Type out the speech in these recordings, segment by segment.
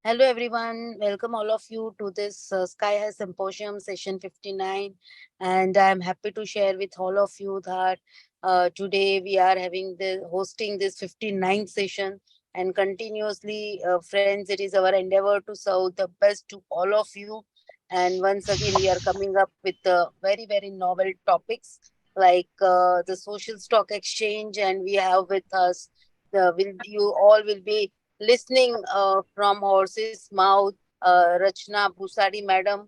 Hello, everyone. Welcome all of you to this Sky High Symposium session 59. And I'm happy to share with all of you that today we are having the hosting this 59th session. And continuously, friends, it is our endeavor to serve the best to all of you. And once again, we are coming up with very, very novel topics like the social stock exchange. And we have with us, you all will be listening from horse's mouth, Rachna Busadi Madam,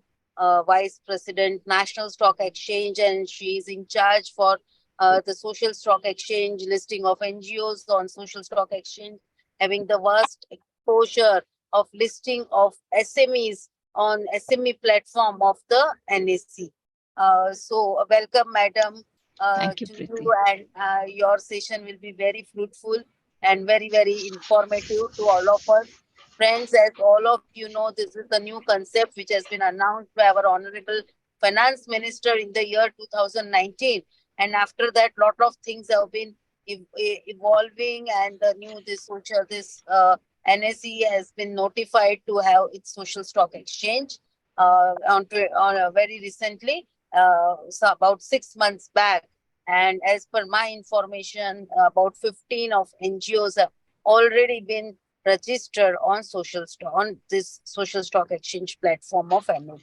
Vice President, National Stock Exchange, and she is in charge for the Social Stock Exchange, listing of NGOs on Social Stock Exchange, having the vast exposure of listing of SMEs on SME platform of the NSC. Welcome, Madam, Thank you, to you, Preeti. and your session will be very fruitful and very, very informative to all of us. Friends, as all of you know, this is the new concept which has been announced by our Honorable Finance Minister in the year 2019. And after that, lot of things have been evolving, and the new this social this NSE has been notified to have its social stock exchange very recently, so about 6 months back. And as per my information, about 15 of NGOs have already been registered on on this social stock exchange platform of NOP.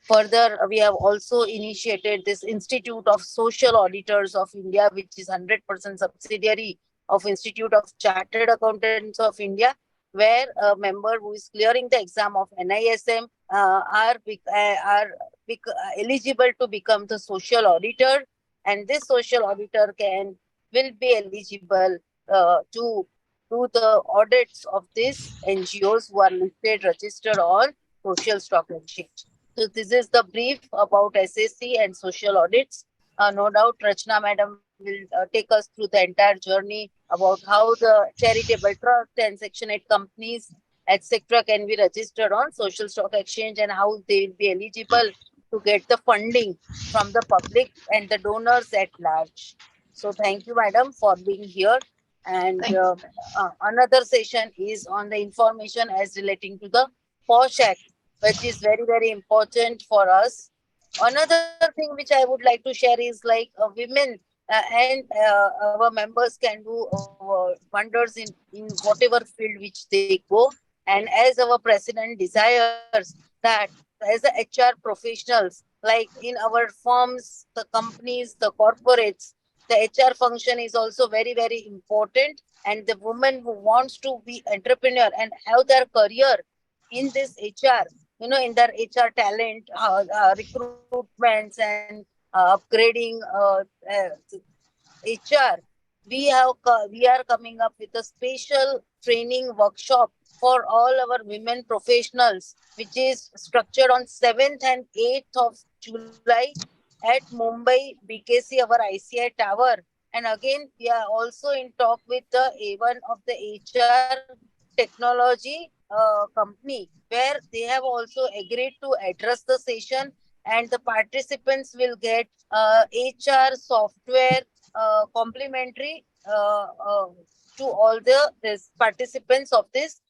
Further, we have also initiated this Institute of Social Auditors of India, which is 100% subsidiary of Institute of Chartered Accountants of India, where a member who is clearing the exam of NISM are eligible to become the social auditor, and this social auditor can will be eligible to do the audits of these NGOs who are listed, registered on social stock exchange. So this is the brief about SSC and social audits. No doubt, Rachna Madam will take us through the entire journey about how the charitable trust and Section 8 companies, etc., can be registered on social stock exchange and how they will be eligible to get the funding from the public and the donors at large. So thank you, Madam, for being here. And Thank, another session is on the information as relating to the POSH Act, which is very, very important for us. Another thing which I would like to share is like women and our members can do wonders in whatever field which they go. And as our president desires that as a HR professionals, like in our firms, the companies, the corporates, the HR function is also very, very important. And the woman who wants to be entrepreneur and have their career in this HR, in their HR talent, recruitments and upgrading HR, we are coming up with a special training workshop for all our women professionals, which is structured on 7th and 8th of July at Mumbai BKC, our ICI Tower. And again, we are also in talk with the A1 of the HR technology company, where they have also agreed to address the session, and the participants will get HR software complimentary to all the this participants of this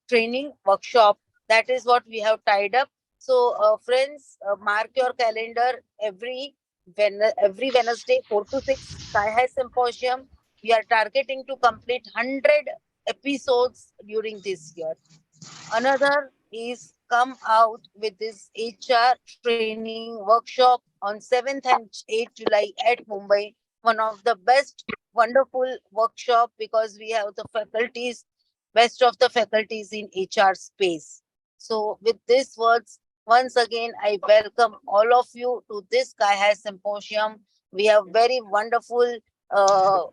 training workshop. That is what we have tied up. So, friends, mark your calendar every Wednesday, 4 to 6, Sky High Symposium. We are targeting to complete 100 episodes during this year. Another is come out with this HR training workshop on 7th and 8th July at Mumbai. One of the best, wonderful workshop because we have the faculties, best of the faculties in HR space. So with these words, once again, I welcome all of you to this Sky High Symposium. We have very wonderful uh,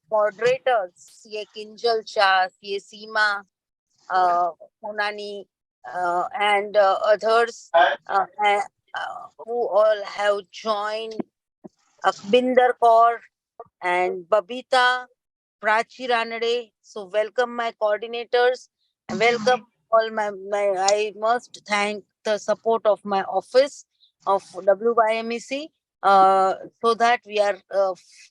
moderators, CA Kinjal Shah, CA Seema, Punani, and others who all have joined, Akbinder Kaur and Babita, Prachi Ranade. So welcome my coordinators and welcome all I must thank the support of my office of WYMEC. so that we are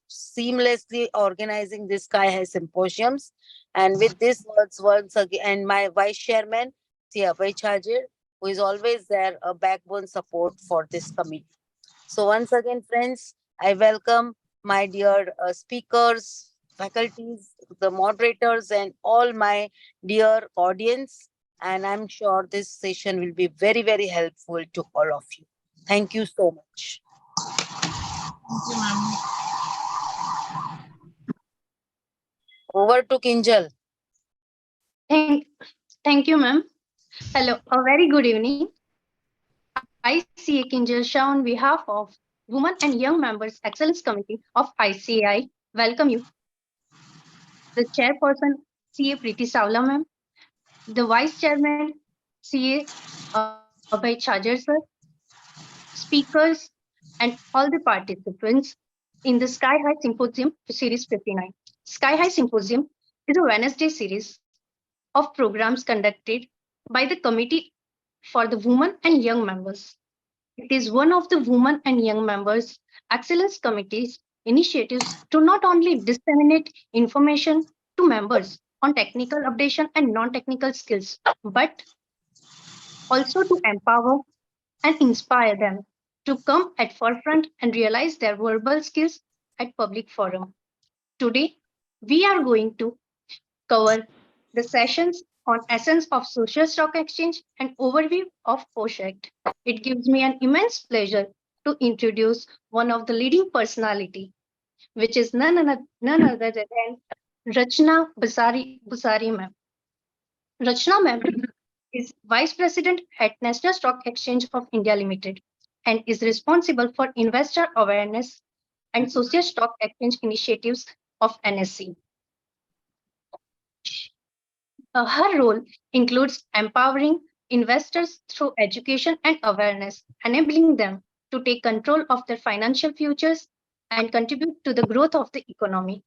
seamlessly organizing this Sky High Symposiums. And with this words once again, and my vice chairman, Abhay Chajir, who is always there, a backbone support for this committee. So once again, friends, I welcome my dear speakers, faculties, the moderators, and all my dear audience. And I'm sure this session will be very, very helpful to all of you. Thank you so much. Thank you, ma'am. Over to Kinjal. Thank, thank you, ma'am. Hello, a very good evening. I, CA Kinjal Shah, on behalf of Women and Young Members Excellence Committee of ICAI, welcome you. The chairperson, CA Preeti Savla, ma'am. The vice chairman, CA Abhay Chajar, sir. Speakers, and all the participants in the Sky High Symposium Series 59. Sky High Symposium is a Wednesday series of programs conducted by the Committee for the Women and Young Members. It is one of the Women and Young Members Excellence Committee's initiatives to not only disseminate information to members on technical updation and non-technical skills, but also to empower and inspire them to come at forefront and realize their verbal skills at public forum. Today, we are going to cover the sessions on essence of social stock exchange and overview of POSH Act. It gives me an immense pleasure to introduce one of the leading personality, which is none other than Rachna Busari ma'am. Rachna ma'am is Vice President at National Stock Exchange of India Limited and is responsible for investor awareness and social stock exchange initiatives of NSE. Her role includes empowering investors through education and awareness, enabling them to take control of their financial futures and contribute to the growth of the economy.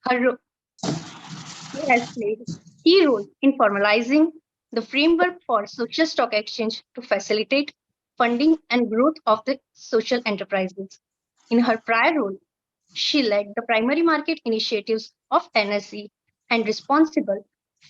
Her, ro- she has played key role in formalizing the framework for social stock exchange to facilitate funding and growth of the social enterprises. In her prior role, she led the primary market initiatives of NSE and responsible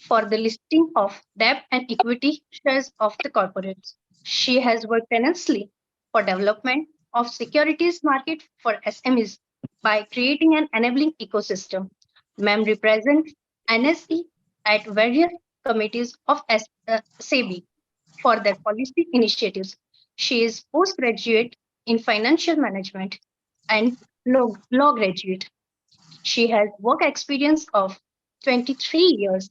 for the listing of debt and equity shares of the corporates. She has worked tenaciously for development of securities market for SMEs by creating an enabling ecosystem. MEM represents NSE at various committees of SEBI for their policy initiatives. She is postgraduate in financial management and law graduate. She has work experience of 23 years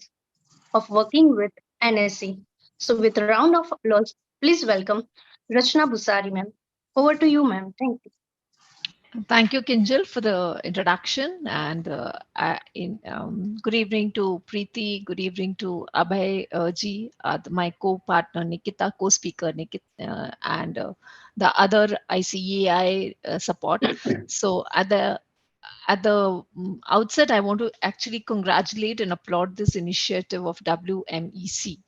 of working with NSE. So with a round of applause, please welcome Rachna Busari ma'am. Over to you, ma'am. Thank you. Thank you, Kinjal, for the introduction. And good evening to Preeti. Good evening to Abhay ji, my co-partner Nikita, co-speaker Nikita, and the other ICEI support. So at the outset, I want to actually congratulate and applaud this initiative of WMEC,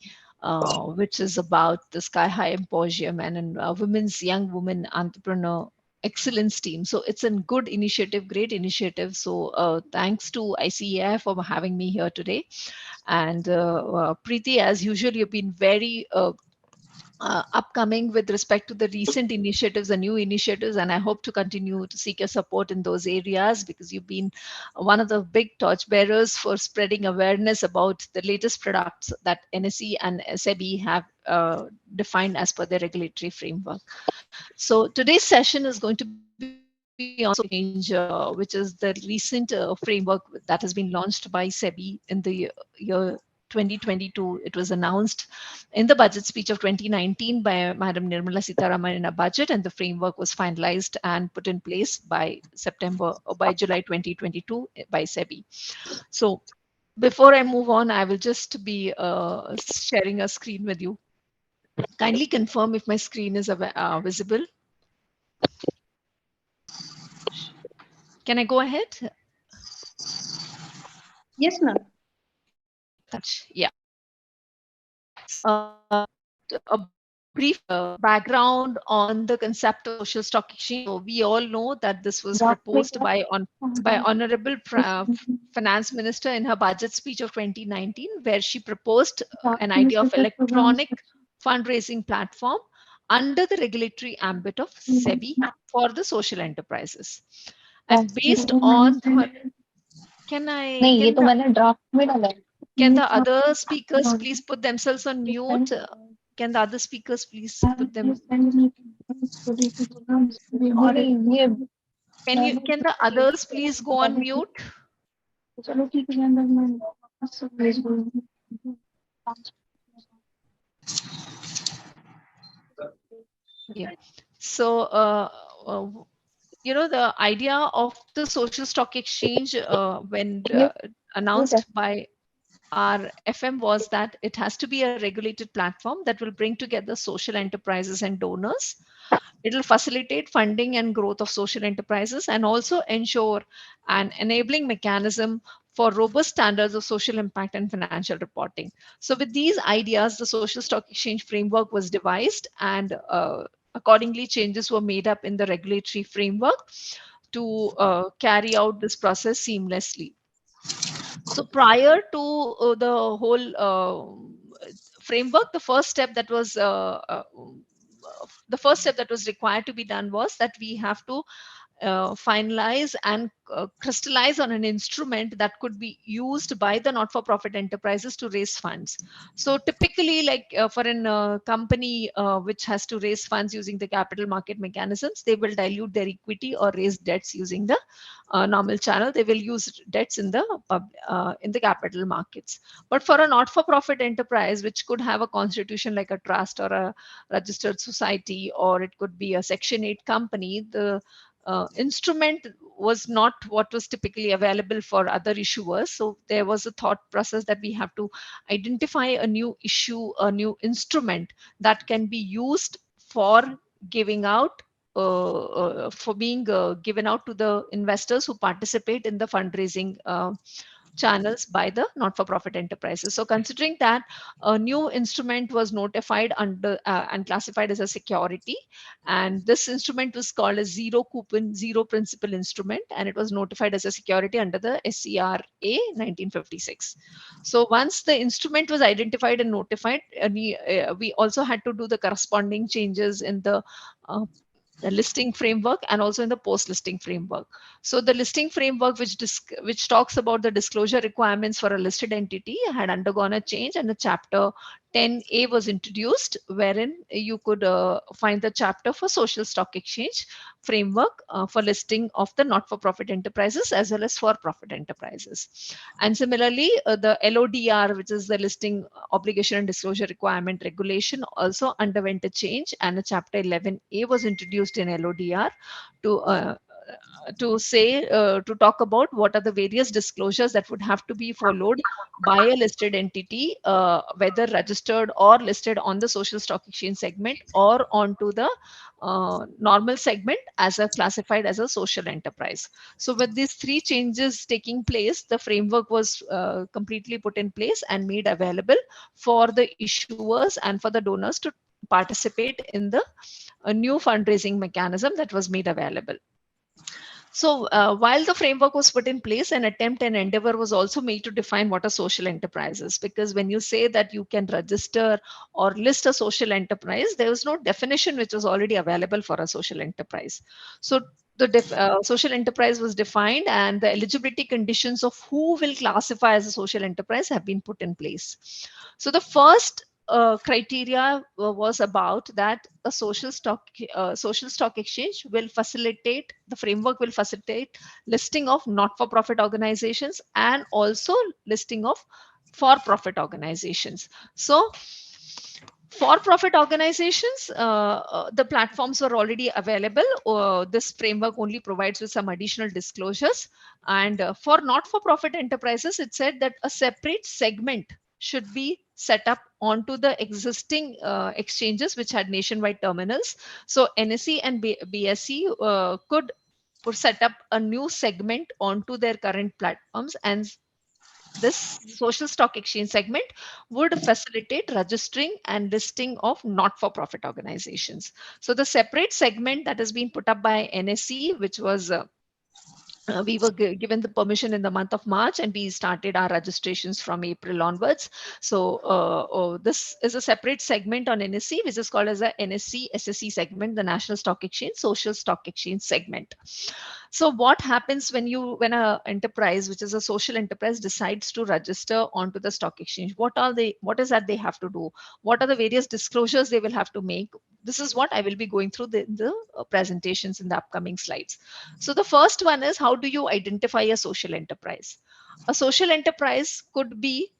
which is about the Sky High Symposium and women's young women entrepreneur excellence team. So it's a good initiative, great initiative. So thanks to ICEI for having me here today. And Preeti, as usual, you've been very upcoming with respect to the recent initiatives and new initiatives, and I hope to continue to seek your support in those areas because you've been one of the big torchbearers for spreading awareness about the latest products that NSE and SEBI have defined as per their regulatory framework. So today's session is going to be on change, which is the recent framework that has been launched by SEBI in the year 2022. It was announced in the budget speech of 2019 by Madam Nirmala Sitharaman in a budget, and the framework was finalized and put in place by September or by July 2022 by SEBI. So before I move on, I will just be sharing a screen with you. Kindly confirm if my screen is visible. Can I go ahead? Yes, ma'am. Thank you very much. Yeah. So just a brief brief background on the concept of social stock exchange. So we all know that this was proposed by Honorable Finance Minister in her budget speech of 2019, where she proposed an idea of electronic fundraising platform under the regulatory ambit of SEBI for the social enterprises. And based on her, can I नहीं, ये तो मैंने draft में डाला है। can the other speakers please put themselves on mute? Can the other speakers please put them, or ये can the others please go on mute? चलो ठीक है, Yeah. So, uh, the idea of the social stock exchange, when announced by our FM, was that it has to be a regulated platform that will bring together social enterprises and donors. It will facilitate funding and growth of social enterprises and also ensure an enabling mechanism for robust standards of social impact and financial reporting. So, with these ideas, the social stock exchange framework was devised, and accordingly, changes were made up in the regulatory framework to carry out this process seamlessly. So prior to the whole framework, the first step that was required to be done was that we have to finalize and crystallize on an instrument that could be used by the not-for-profit enterprises to raise funds. So typically, like for a company which has to raise funds using the capital market mechanisms, they will dilute their equity or raise debts using the normal channel. They will use debts in the capital markets. But for a not-for-profit enterprise, which could have a constitution like a trust or a registered society, or it could be a Section 8 company, the instrument was not what was typically available for other issuers. So there was a thought process that we have to identify a new issue, a new instrument that can be used for giving out for being given out to the investors who participate in the fundraising channels by the not-for-profit enterprises. So considering that, a new instrument was notified under and classified as a security, and this instrument was called a zero coupon, zero principal instrument, and it was notified as a security under the SCRA 1956. So once the instrument was identified and notified, we also had to do the corresponding changes in the listing framework and also in the post listing framework. So the listing framework, which talks about the disclosure requirements for a listed entity, had undergone a change, and a chapter 10A was introduced, wherein you could find the chapter for social stock exchange framework for listing of the not-for-profit enterprises as well as for-profit enterprises. And similarly, the LODR, which is the listing obligation and disclosure requirement regulation, also underwent a change, and a chapter 11A was introduced in LODR to to talk about what are the various disclosures that would have to be followed by a listed entity, whether registered or listed on the social stock exchange segment or onto the normal segment as a classified as a social enterprise. So with these three changes taking place, the framework was completely put in place and made available for the issuers and for the donors to participate in the new fundraising mechanism that was made available. So while the framework was put in place, an attempt and endeavor was also made to define what are social enterprises. Because when you say that you can register or list a social enterprise, there was no definition which was already available for a social enterprise. So the social enterprise was defined, and the eligibility conditions of who will classify as a social enterprise have been put in place. So the first criteria was about that a social stock exchange will facilitate, the framework will facilitate listing of not-for-profit organizations and also listing of for-profit organizations. So for-profit organizations, the platforms were already available. This framework only provides with some additional disclosures. And for not-for-profit enterprises, it said that a separate segment should be set up onto the existing exchanges which had nationwide terminals. So NSE and BSE could set up a new segment onto their current platforms and This social stock exchange segment would facilitate registering and listing of not for profit organizations. So the separate segment that has been put up by NSE, which was we were given the permission in the month of March, and we started our registrations from April onwards. So this is a separate segment on NSE, which is called as a NSE SSE segment, the National Stock Exchange Social Stock Exchange segment. So what happens when a enterprise, which is a social enterprise, decides to register onto the stock exchange? What is that they have to do? What are the various disclosures they will have to make? This is what I will be going through the presentations in the upcoming slides. So the first one is, how do you identify a social enterprise? A social enterprise could be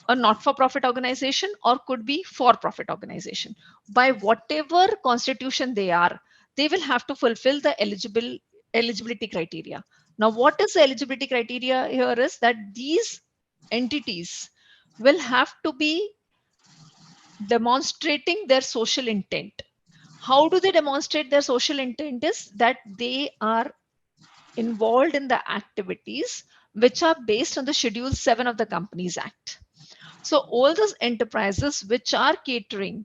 a not-for-profit organization or could be for-profit organization. By whatever constitution they are, they will have to fulfill the eligibility criteria. Now, what is the eligibility criteria here is that these entities will have to be demonstrating their social intent. How do they demonstrate their social intent? Is that they are involved in the activities which are based on the Schedule 7 of the Companies Act. So all those enterprises which are catering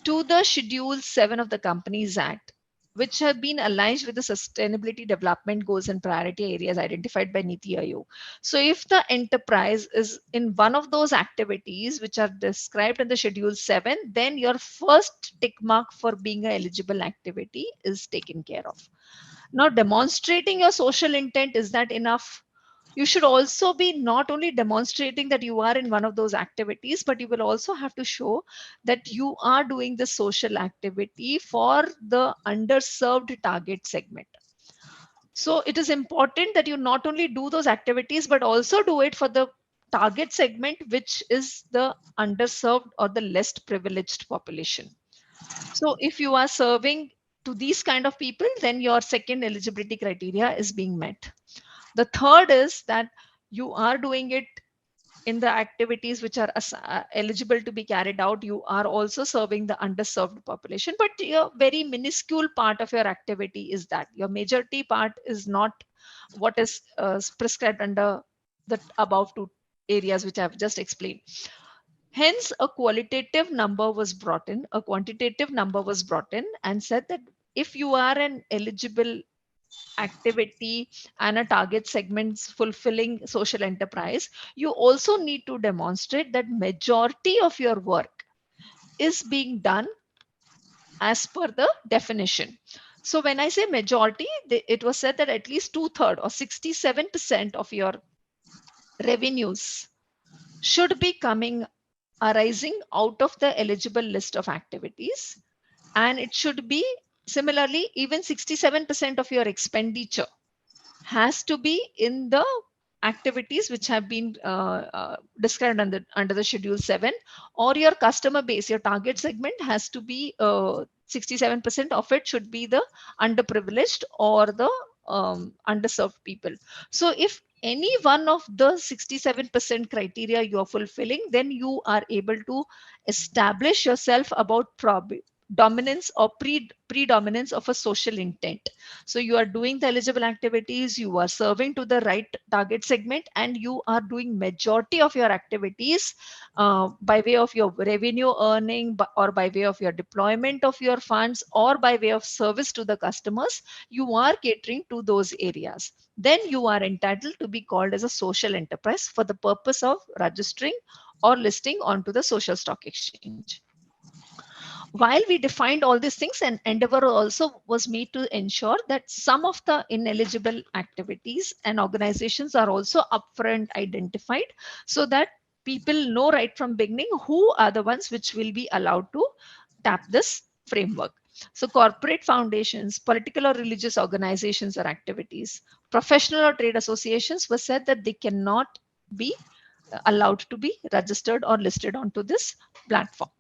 to the Schedule 7 of the Companies Act, which have been aligned with the sustainability development goals and priority areas identified by Niti Aayog. So if the enterprise is in one of those activities which are described in the Schedule 7, then your first tick mark for being an eligible activity is taken care of. Now, demonstrating your social intent, is that enough? You should also be not only demonstrating that you are in one of those activities, but you will also have to show that you are doing the social activity for the underserved target segment. So it is important that you not only do those activities, but also do it for the target segment, which is the underserved or the less privileged population. So if you are serving to these kind of people, then your second eligibility criteria is being met. The third is that you are doing it in the activities which are eligible to be carried out. You are also serving the underserved population, but your very minuscule part of your activity is that. Your majority part is not what is prescribed under the above two areas which I've just explained. Hence, a qualitative number was brought in, a quantitative number was brought in, and said that if you are an eligible activity and a target segments fulfilling social enterprise, you also need to demonstrate that majority of your work is being done as per the definition. So when I say majority, it was said that at least two-thirds or 67% of your revenues should be coming arising out of the eligible list of activities, and it should be similarly even 67% of your expenditure has to be in the activities which have been described under the Schedule 7, or your customer base, your target segment has to be 67% of it should be the underprivileged or the underserved people. So if any one of the 67% criteria you are fulfilling, then you are able to establish yourself about dominance or predominance of a social intent. So you are doing the eligible activities, you are serving to the right target segment, and you are doing majority of your activities by way of your revenue earning, or by way of your deployment of your funds, or by way of service to the customers. You are catering to those areas. Then you are entitled to be called as a social enterprise for the purpose of registering or listing onto the social stock exchange. While we defined all these things, an endeavor also was made to ensure that some of the ineligible activities and organizations are also upfront identified, so that people know right from beginning who are the ones which will be allowed to tap this framework. So corporate foundations, political or religious organizations or activities, professional or trade associations were said that they cannot be allowed to be registered or listed onto this platform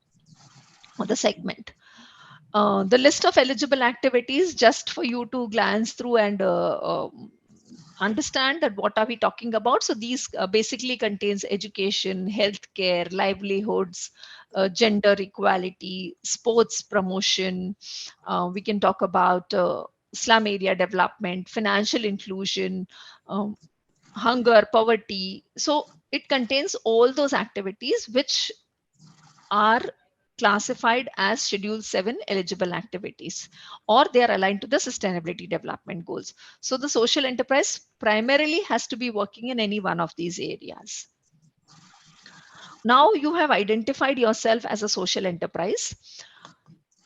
or the segment. The list of eligible activities, just for you to glance through and understand that what are we talking about. So these basically contains education, healthcare, livelihoods, gender equality, sports promotion. We can talk about slum area development, financial inclusion, um, hunger, poverty. So it contains all those activities which are classified as Schedule 7 eligible activities, or they are aligned to the sustainability development goals. So the social enterprise primarily has to be working in any one of these areas. Now you have identified yourself as a social enterprise.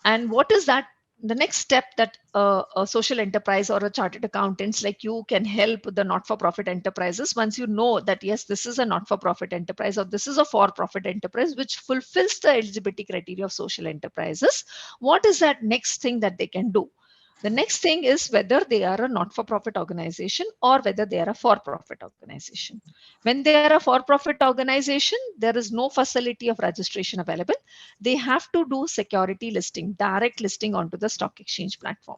And what is that? The next step that a social enterprise or a chartered accountants like you can help the not-for-profit enterprises, once you know that yes, this is a not-for-profit enterprise or this is a for-profit enterprise which fulfills the eligibility criteria of social enterprises, what is that next thing that they can do? The next thing is whether they are a not-for-profit organization or whether they are a for-profit organization. When they are a for-profit organization, there is no facility of registration available. They have to do security listing, direct listing onto the stock exchange platform.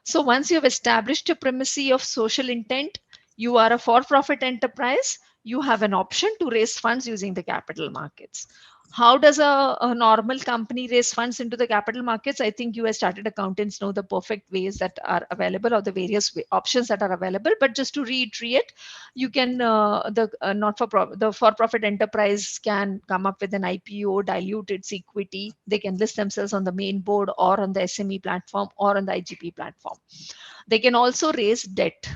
So once you have established a primacy of social intent, you are a for-profit enterprise, you have an option to raise funds using the capital markets. How does a normal company raise funds into the capital markets? I think you as chartered accountants know the perfect ways that are available or the various options that are available. But just to reiterate, you can the not for the for-profit enterprise can come up with an IPO, dilute its equity. They can list themselves on the main board or on the SME platform or on the IGP platform. They can also raise debt.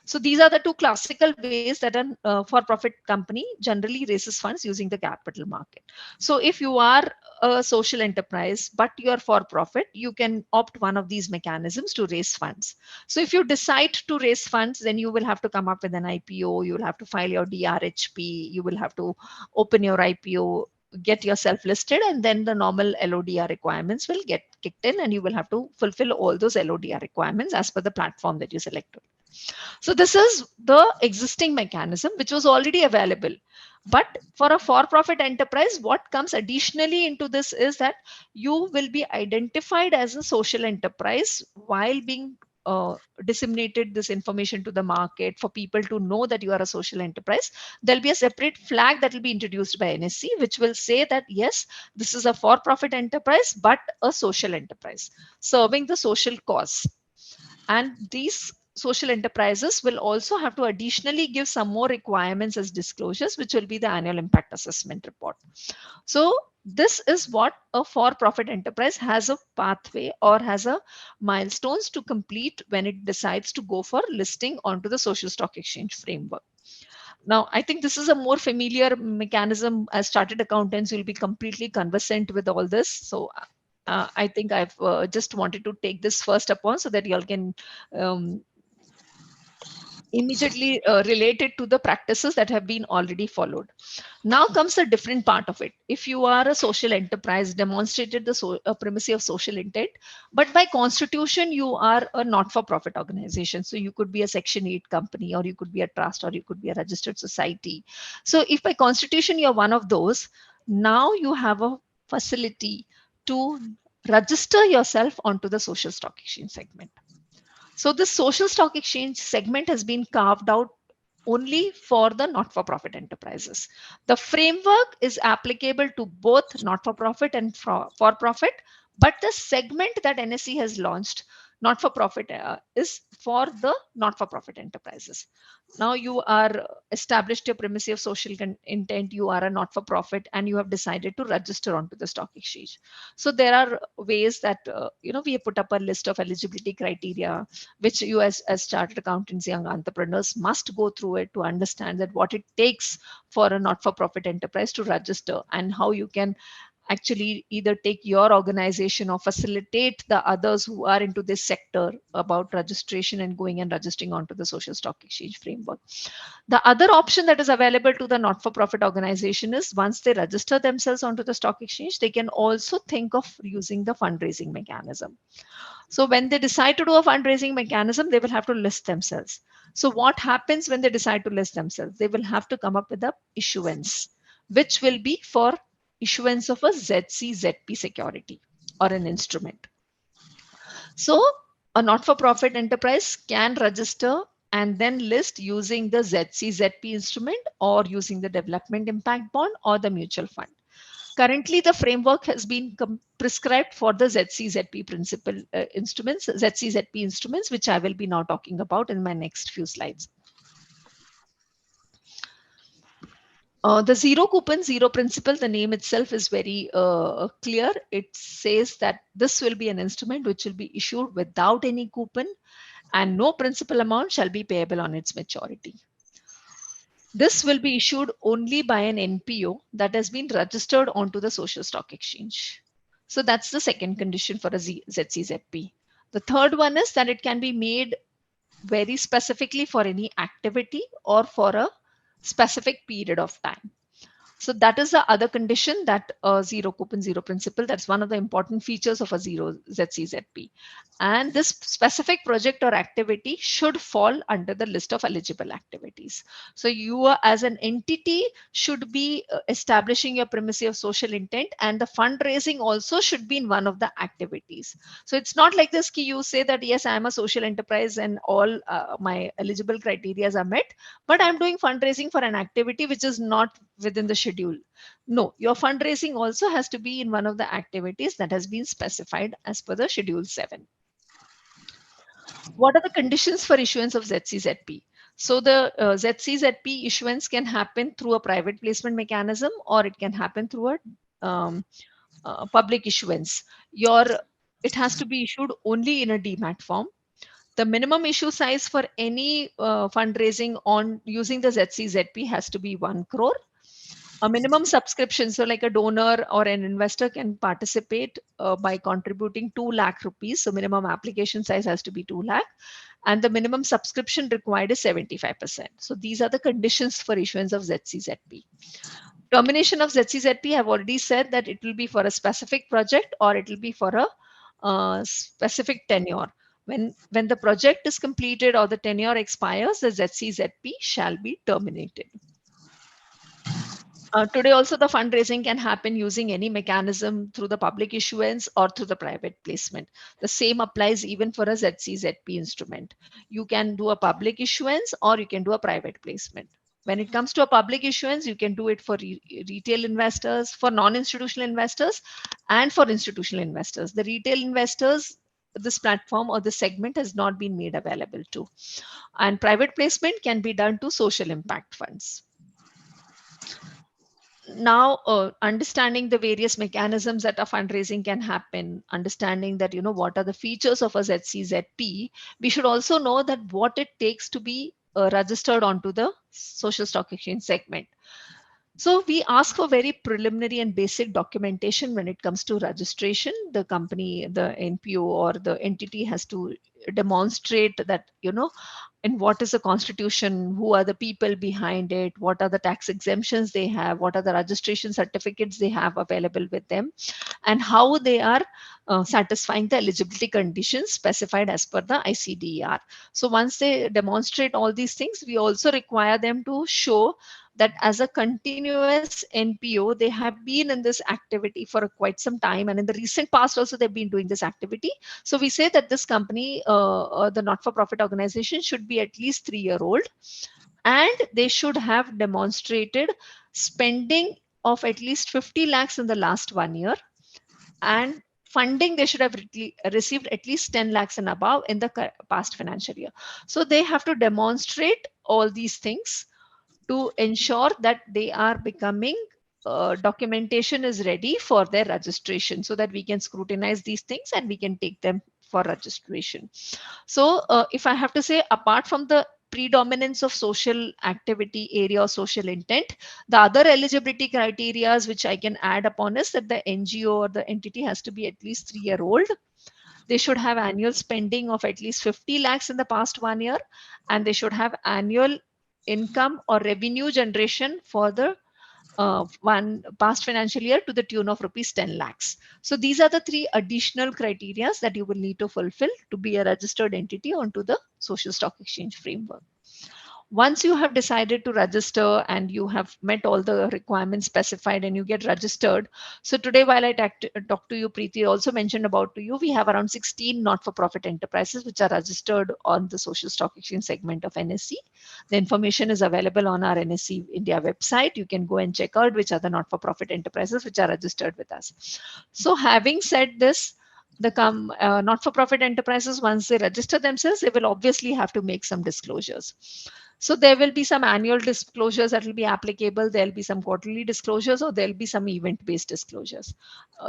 So these are the two classical ways that a for-profit company generally raises funds using the capital market. So if you are a social enterprise but you are for profit, you can opt one of these mechanisms to raise funds. So if you decide to raise funds, then you will have to come up with an IPO, you will have to file your DRHP, you will have to open your IPO, get yourself listed, and then the normal LODR requirements will get kicked in, and you will have to fulfill all those LODR requirements as per the platform that you selected. So this is the existing mechanism which was already available. But for a for-profit enterprise, what comes additionally into this is that you will be identified as a social enterprise while being disseminated this information to the market for people to know that you are a social enterprise. There'll be a separate flag that will be introduced by NSE, which will say that yes, this is a for-profit enterprise, but a social enterprise serving the social cause. And these social enterprises will also have to additionally give some more requirements as disclosures, which will be the annual impact assessment report. So this is what a for-profit enterprise has a pathway or has a milestones to complete when it decides to go for listing onto the social stock exchange framework. Now, I think this is a more familiar mechanism. As chartered accountants, you'll be completely conversant with all this. So I think I've just wanted to take this first upon so that y'all can um, immediately relate it to the practices that have been already followed. Now comes a different part of it. If you are a social enterprise, demonstrated the primacy of social intent, but by constitution, you are a not-for-profit organization. So you could be a Section 8 company, or you could be a trust, or you could be a registered society. So if by constitution, you're one of those, now you have a facility to register yourself onto the social stock exchange segment. So this social stock exchange segment has been carved out only for the not-for-profit enterprises. The framework is applicable to both not-for-profit and for-profit, but the segment that NSE has launched, not-for-profit, is for the not-for-profit enterprises. Now you are established your primacy of social intent, you are a not-for-profit, and you have decided to register onto the stock exchange. So there are ways that we have put up a list of eligibility criteria which you as chartered accountants, young entrepreneurs must go through it to understand that what it takes for a not-for-profit enterprise to register, and how you can actually either take your organization or facilitate the others who are into this sector about registration and going and registering onto the social stock exchange framework. The other option that is available to the not-for-profit organization is once they register themselves onto the stock exchange, they can also think of using the fundraising mechanism. So when they decide to do a fundraising mechanism, they will have to list themselves. So what happens when they decide to list themselves? They will have to come up with a issuance, which will be for issuance of a ZCZP security or an instrument. So a not-for-profit enterprise can register and then list using the ZCZP instrument or using the development impact bond or the mutual fund. Currently, the framework has been prescribed for the ZCZP principal instruments, ZCZP instruments, which I will be now talking about in my next few slides. The zero coupon, zero principal, the name itself is very clear. It says that this will be an instrument which will be issued without any coupon and no principal amount shall be payable on its maturity. This will be issued only by an NPO that has been registered onto the social stock exchange. So that's the second condition for a ZCZP. The third one is that it can be made very specifically for any activity or for a specific period of time. So that is the other condition, that zero coupon, zero principal. That's one of the important features of a zero ZCZP. And this specific project or activity should fall under the list of eligible activities. So you are, as an entity, should be establishing your primacy of social intent, and the fundraising also should be in one of the activities. So it's not like this ki you say that yes, I am a social enterprise and all my eligible criteria are met, but I'm doing fundraising for an activity which is not within the schedule. No, your fundraising also has to be in one of the activities that has been specified as per the schedule 7. What are the conditions for issuance of ZCZP? So the ZCZP issuance can happen through a private placement mechanism, or it can happen through a public issuance. It has to be issued only in a demat form. The minimum issue size for any fundraising on using the ZCZP has to be 1 crore. A minimum subscription, so like a donor or an investor can participate by contributing 2 lakh rupees. So minimum application size has to be 2 lakh, and the minimum subscription required is 75%. So these are the conditions for issuance of ZCZP. Termination of ZCZP, I've already said that it will be for a specific project or it will be for a specific tenure. When the project is completed or the tenure expires, the ZCZP shall be terminated. Today also the fundraising can happen using any mechanism through the public issuance or through the private placement. The same applies even for a ZCZP instrument. You can do a public issuance or you can do a private placement. When it comes to a public issuance, you can do it for retail investors, for non-institutional investors, and for institutional investors. The retail investors, this platform or this segment has not been made available to. And private placement can be done to social impact funds. Now understanding the various mechanisms that a fundraising can happen, understanding that what are the features of a ZCZP, we should also know that what it takes to be registered onto the social stock exchange segment. So we ask for very preliminary and basic documentation when it comes to registration. The company, the NPO or the entity has to demonstrate that, in what is the constitution, who are the people behind it, what are the tax exemptions they have, what are the registration certificates they have available with them, and how they are satisfying the eligibility conditions specified as per the ICDR. So once they demonstrate all these things, we also require them to show that as a continuous NPO, they have been in this activity for quite some time. And in the recent past also, they've been doing this activity. So we say that this company, the not-for-profit organization, should be at least 3-year-old. And they should have demonstrated spending of at least 50 lakhs in the last 1 year. And funding, they should have received at least 10 lakhs and above in the past financial year. So they have to demonstrate all these things to ensure that they are becoming documentation is ready for their registration, so that we can scrutinize these things and we can take them for registration. So if I have to say, apart from the predominance of social activity area or social intent, the other eligibility criteria which I can add upon is that the NGO or the entity has to be at least 3-year-old. They should have annual spending of at least 50 lakhs in the past 1 year, and they should have annual income or revenue generation for the one past financial year to the tune of rupees 10 lakhs. So these are the 3 additional criteria that you will need to fulfill to be a registered entity onto the social stock exchange framework. Once you have decided to register and you have met all the requirements specified and you get registered. So today, while I talked to you, Preeti also mentioned about to you, we have around 16 not-for-profit enterprises which are registered on the social stock exchange segment of NSE. The information is available on our NSE India website. You can go and check out which are the not-for-profit enterprises which are registered with us. So having said this, the not-for-profit enterprises, once they register themselves, they will obviously have to make some disclosures. So there will be some annual disclosures that will be applicable. There'll be some quarterly disclosures, or there'll be some event-based disclosures.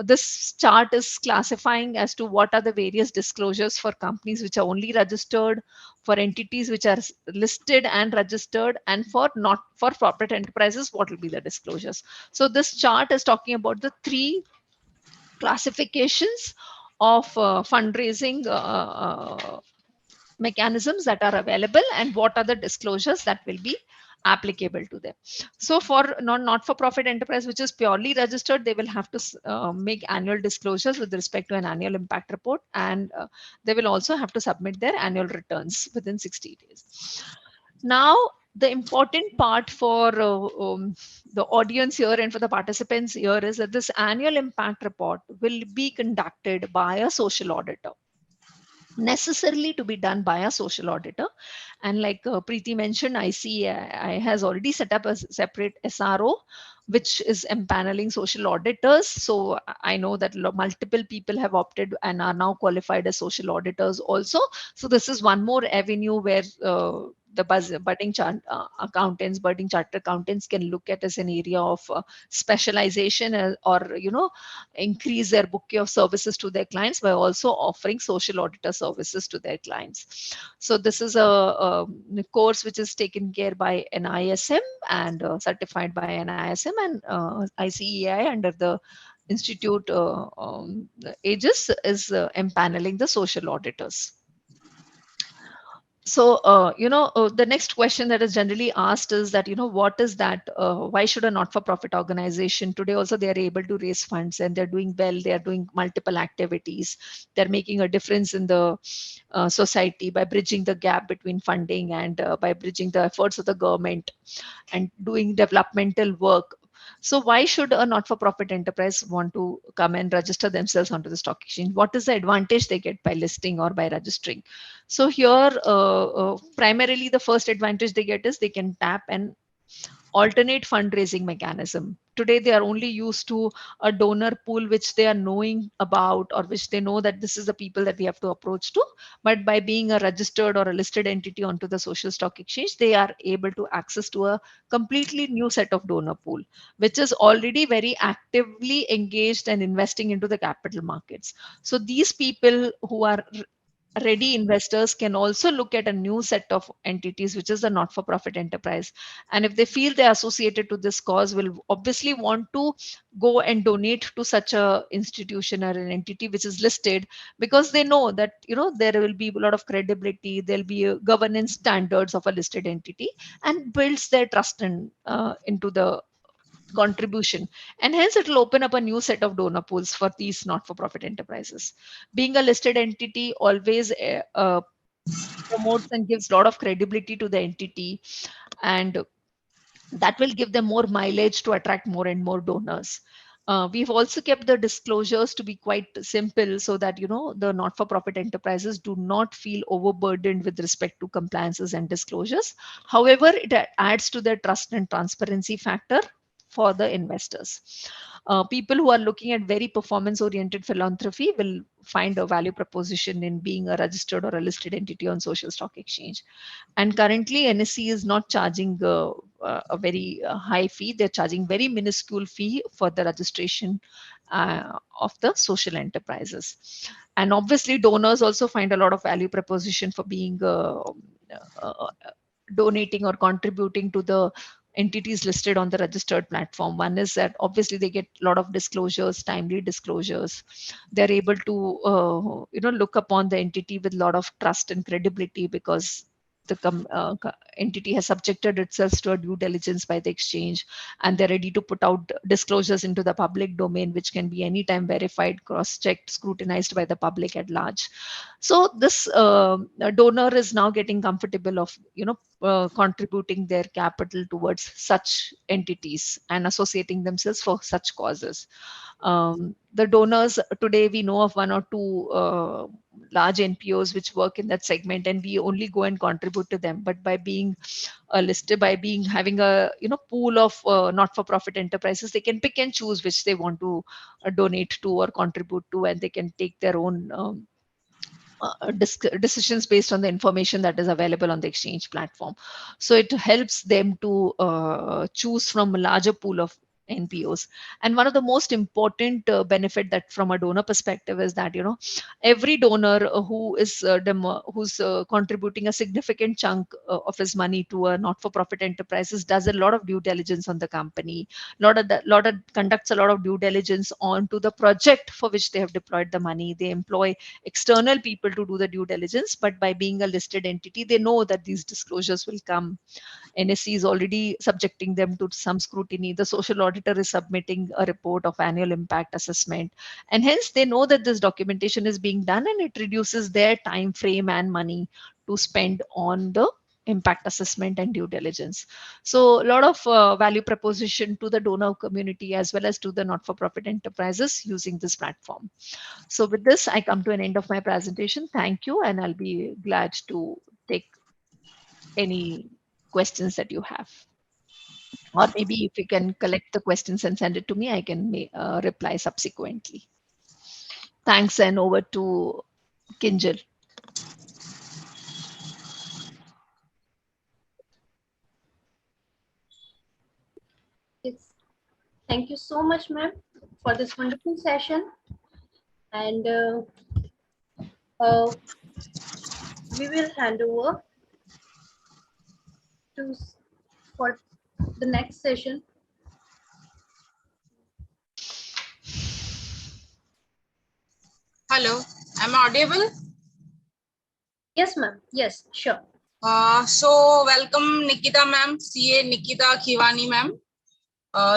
This chart is classifying as to what are the various disclosures for companies which are only registered, for entities which are listed and registered, and for not for profit enterprises, what will be the disclosures. So this chart is talking about the three classifications of fundraising mechanisms that are available, and what are the disclosures that will be applicable to them. So for not for profit enterprise which is purely registered, they will have to make annual disclosures with respect to an annual impact report, and they will also have to submit their annual returns within 60 days. Now the important part for the audience here and for the participants here is that this annual impact report will be conducted by a social auditor, necessarily to be done by a social auditor. And like Preeti mentioned, ICAI has already set up a separate SRO which is empaneling social auditors. So I know that multiple people have opted and are now qualified as social auditors also. So this is one more avenue where the budding chartered accountants can look at as an area of specialization, or increase their bouquet of services to their clients by also offering social auditor services to their clients. So this is a course which is taken care by NISM and certified by NISM and ICEI under the institute aegis is empaneling the social auditors. So the next question that is generally asked is that, what is that, why should a not-for-profit organization, today also they are able to raise funds and they're doing well, they are doing multiple activities, they're making a difference in the society by bridging the gap between funding and by bridging the efforts of the government and doing developmental work. So why should a not-for-profit enterprise want to come and register themselves onto the stock exchange? What is the advantage they get by listing or by registering? So here, primarily the first advantage they get is they can tap an alternate fundraising mechanism. Today, they are only used to a donor pool which they are knowing about, or which they know that this is the people that we have to approach to. But by being a registered or a listed entity onto the social stock exchange, they are able to access to a completely new set of donor pool, which is already very actively engaged and investing into the capital markets. So these people who are ready investors can also look at a new set of entities, which is a not-for-profit enterprise. And if they feel they're associated to this cause, will obviously want to go and donate to such a institution or an entity which is listed, because they know that there will be a lot of credibility, there'll be a governance standards of a listed entity, and builds their trust into the contribution. And hence it will open up a new set of donor pools for these not-for-profit enterprises. Being a listed entity always promotes and gives a lot of credibility to the entity, and that will give them more mileage to attract more and more donors. We've also kept the disclosures to be quite simple, so that the not-for-profit enterprises do not feel overburdened with respect to compliances and disclosures. However, it adds to their trust and transparency factor for the investors. People who are looking at very performance-oriented philanthropy will find a value proposition in being a registered or a listed entity on social stock exchange. And currently, NSE is not charging a very high fee. They're charging very minuscule fee for the registration of the social enterprises. And obviously, donors also find a lot of value proposition for being uh, donating or contributing to the entities listed on the registered platform. One is that obviously they get a lot of disclosures, timely disclosures. They're able to look upon the entity with a lot of trust and credibility, because the entity has subjected itself to a due diligence by the exchange, and they're ready to put out disclosures into the public domain, which can be anytime verified, cross-checked, scrutinized by the public at large. So this donor is now getting comfortable of contributing their capital towards such entities and associating themselves for such causes. The donors today, we know of one or two large NPOs which work in that segment, and we only go and contribute to them. But by being listed, by being having a pool of not-for-profit enterprises, they can pick and choose which they want to donate to or contribute to, and they can take their own decisions based on the information that is available on the exchange platform. So it helps them to choose from a larger pool of NPOs. And one of the most important benefit that from a donor perspective is that, every donor who's contributing a significant chunk of his money to a not-for-profit enterprises does a lot of due diligence on the company, conducts a lot of due diligence on to the project for which they have deployed the money. They employ external people to do the due diligence, but by being a listed entity, they know that these disclosures will come. NSC is already subjecting them to some scrutiny. The social auditor is submitting a report of annual impact assessment, and hence they know that this documentation is being done, and it reduces their time frame and money to spend on the impact assessment and due diligence. So a lot of value proposition to the donor community as well as to the not-for-profit enterprises using this platform. So with this, I come to an end of my presentation. Thank you, and I'll be glad to take any questions that you have. Or maybe if you can collect the questions and send it to me, I can reply subsequently. Thanks, and over to Kinjal. Yes. Thank you so much, ma'am, for this wonderful session. And uh, we will hand over to for the next session. Hello, am I audible? Yes, ma'am. Yes, sure. So welcome Nikita ma'am, CA Nikita Khivani ma'am.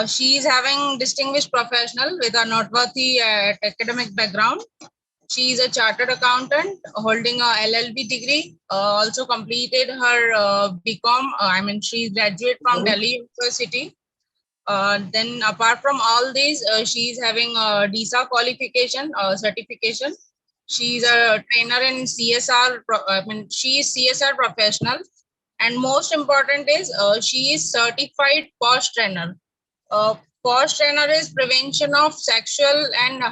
She is having distinguished professional with a noteworthy academic background. She is a chartered accountant holding a LLB degree. Also completed her BCom. She graduated from Delhi University. Then apart from all these, she is having a DISA qualification certification. She is a trainer in CSR. She is CSR professional, and most important is she is certified POS trainer. POS trainer is prevention of sexual and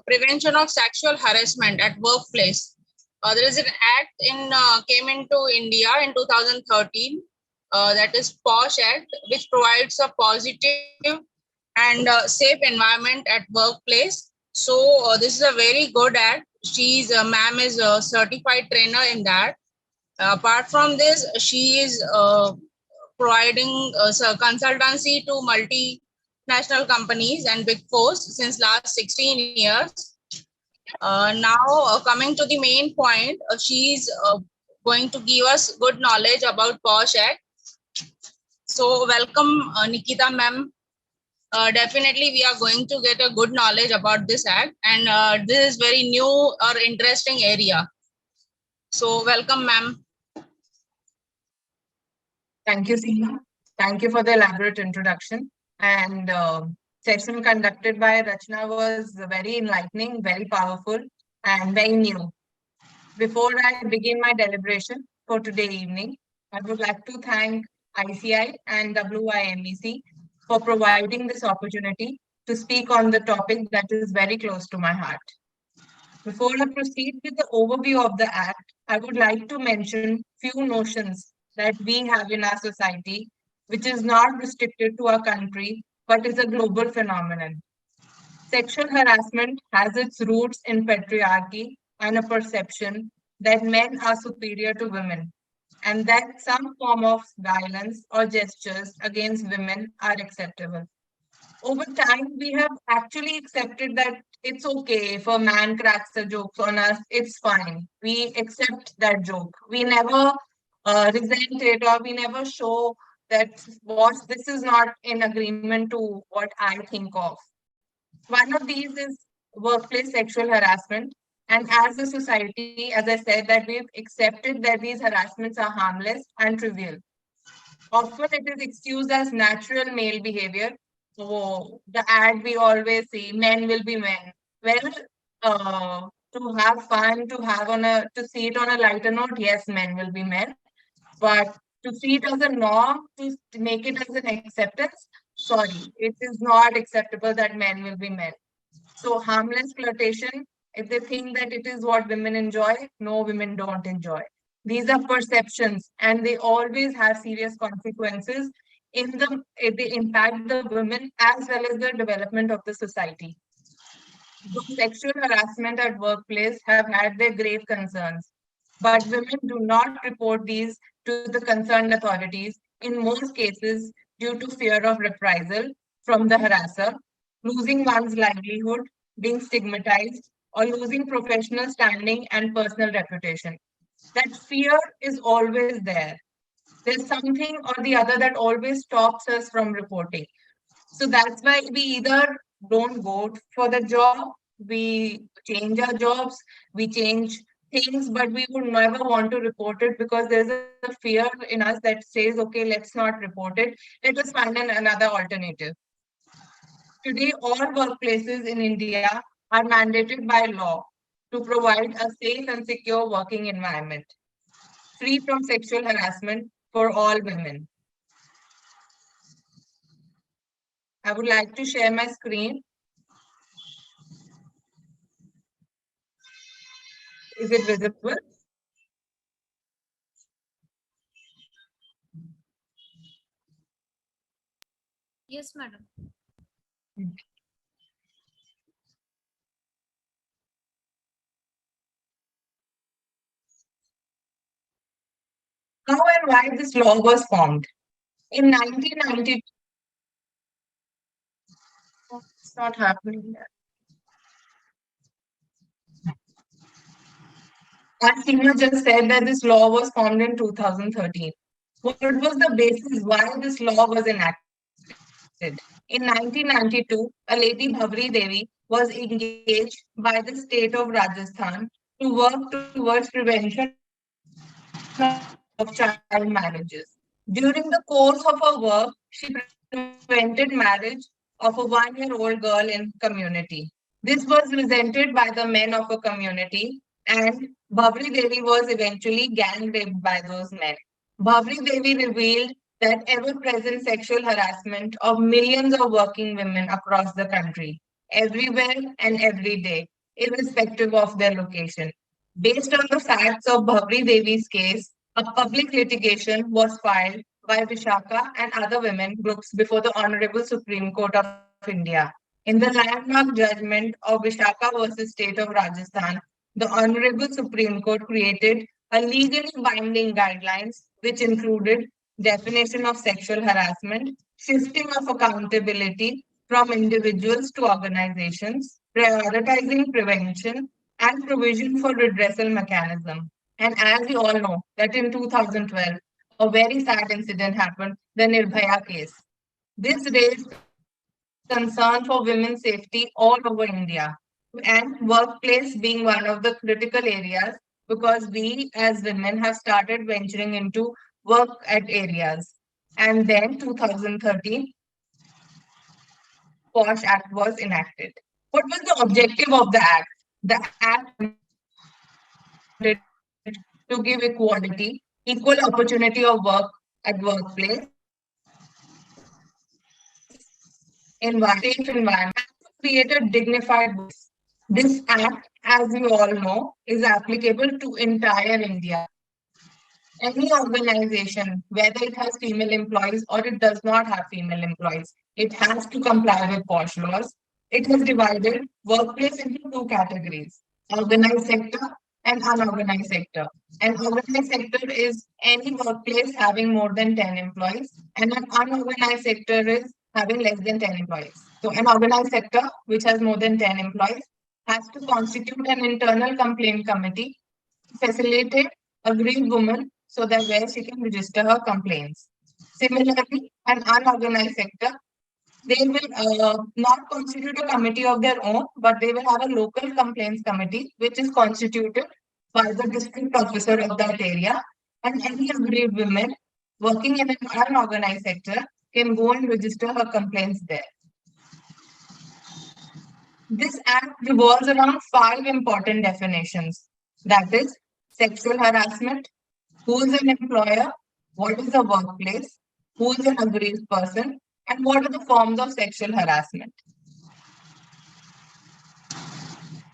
prevention of sexual harassment at workplace. There is an act came into India in 2013, that is POSH Act, which provides a positive and safe environment at workplace. So this is a very good act. She's ma'am is a certified trainer in that. Apart from this, she is providing consultancy to multinational companies and big fours since last 16 years. Now coming to the main point, she is going to give us good knowledge about POSH Act. So welcome Nikita ma'am. Definitely we are going to get a good knowledge about this act, and this is very new or interesting area. So welcome ma'am. Thank you, Seema. Thank you for the elaborate introduction. And session conducted by Rachna was very enlightening, very powerful, and very new. Before I begin my deliberation for today evening, I would like to thank ICI and WIMEC for providing this opportunity to speak on the topic that is very close to my heart. Before I proceed with the overview of the Act, I would like to mention few notions that we have in our society, which is not restricted to our country, but is a global phenomenon. Sexual harassment has its roots in patriarchy and a perception that men are superior to women, and that some form of violence or gestures against women are acceptable. Over time, we have actually accepted that it's okay if a man cracks a joke on us, it's fine. We accept that joke. We never resent it, or we never show that what this is not in agreement to what I think of. One of these is workplace sexual harassment. And as a society, as I said, that we've accepted that these harassments are harmless and trivial. Often it is excused as natural male behavior. So the ad we always see, men will be men. Well, to have fun, to see it on a lighter note, yes, men will be men. But to see it as a norm, to make it as an acceptance, sorry, it is not acceptable that men will be men. So harmless flirtation If they think that it is what women enjoy, no, women don't enjoy. These are perceptions, and they always have serious consequences they impact the women as well as the development of the society. Though sexual harassment at workplace have had their grave concerns, but women do not report these to the concerned authorities in most cases due to fear of reprisal from the harasser, losing one's livelihood, being stigmatized, or losing professional standing and personal reputation. That fear is always there. There's something or the other that always stops us from reporting. So that's why we either don't go for the job, we change our jobs, we change things, but we would never want to report it because there's a fear in us that says, okay, let's not report it. Let us find another alternative. Today, all workplaces in India are mandated by law to provide a safe and secure working environment, free from sexual harassment for all women. I would like to share my screen. Is it visible? Yes, madam. How and why this law was formed? In 1992, it's not happening here. As Seema just said that this law was formed in 2013. What was the basis why this law was enacted? In 1992, a lady Bhavri Devi was engaged by the state of Rajasthan to work towards prevention of child marriages. During the course of her work, she prevented marriage of a 1-year-old girl in community. This was resented by the men of a community, and Bhavri Devi was eventually gang raped by those men. Bhavri Devi revealed that ever-present sexual harassment of millions of working women across the country, everywhere and every day, irrespective of their location. Based on the facts of Bhavri Devi's case, a public litigation was filed by Vishaka and other women groups before the Honorable Supreme Court of India. In the landmark judgment of Vishaka versus State of Rajasthan, the Honorable Supreme Court created a legally binding guidelines which included definition of sexual harassment, shifting of accountability from individuals to organizations, prioritizing prevention and provision for redressal mechanism. And as we all know, that in 2012, a very sad incident happened, the Nirbhaya case. This raised concern for women's safety all over India and workplace being one of the critical areas because we as women have started venturing into work at areas. And then 2013, POSH Act was enacted. What was the objective of the act? The act wanted to give equality, equal opportunity of work at workplace, environment, safe environment, and to create a dignified workplace. This act, as we all know, is applicable to entire India. Any organization, whether it has female employees or it does not have female employees, it has to comply with POSH laws. It has divided workplace into two categories, organized sector and unorganized sector. An organized sector is any workplace having more than 10 employees, and an unorganized sector is having less than 10 employees. So, an organized sector, which has more than 10 employees, has to constitute an internal complaint committee to facilitate a grieved woman so that where she can register her complaints. Similarly, an unorganized sector, they will not constitute a committee of their own, but they will have a local complaints committee, which is constituted by the district officer of that area. And any aggrieved women working in an unorganized sector can go and register her complaints there. This act revolves around 5 important definitions. That is sexual harassment, who is an employer, what is a workplace, who is an aggrieved person, and what are the forms of sexual harassment.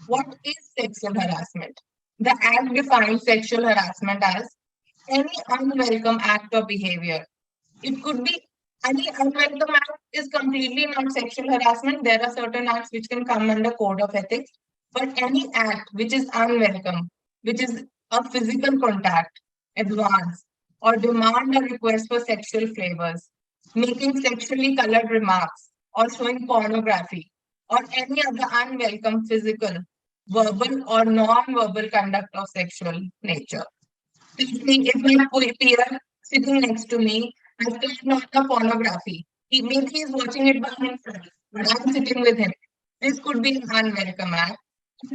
What is sexual harassment? The Act defines sexual harassment as any unwelcome act or behavior. It could be any unwelcome act is completely not sexual harassment. There are certain acts which can come under code of ethics, but any act which is unwelcome, which is a physical contact, advance, or demand or request for sexual flavors, making sexually colored remarks, or showing pornography, or any other unwelcome physical, verbal, or non-verbal conduct of sexual nature. If my peer sitting next to me has turned on the pornography, maybe he's watching it by himself, but I'm sitting with him. This could be an unwelcome act.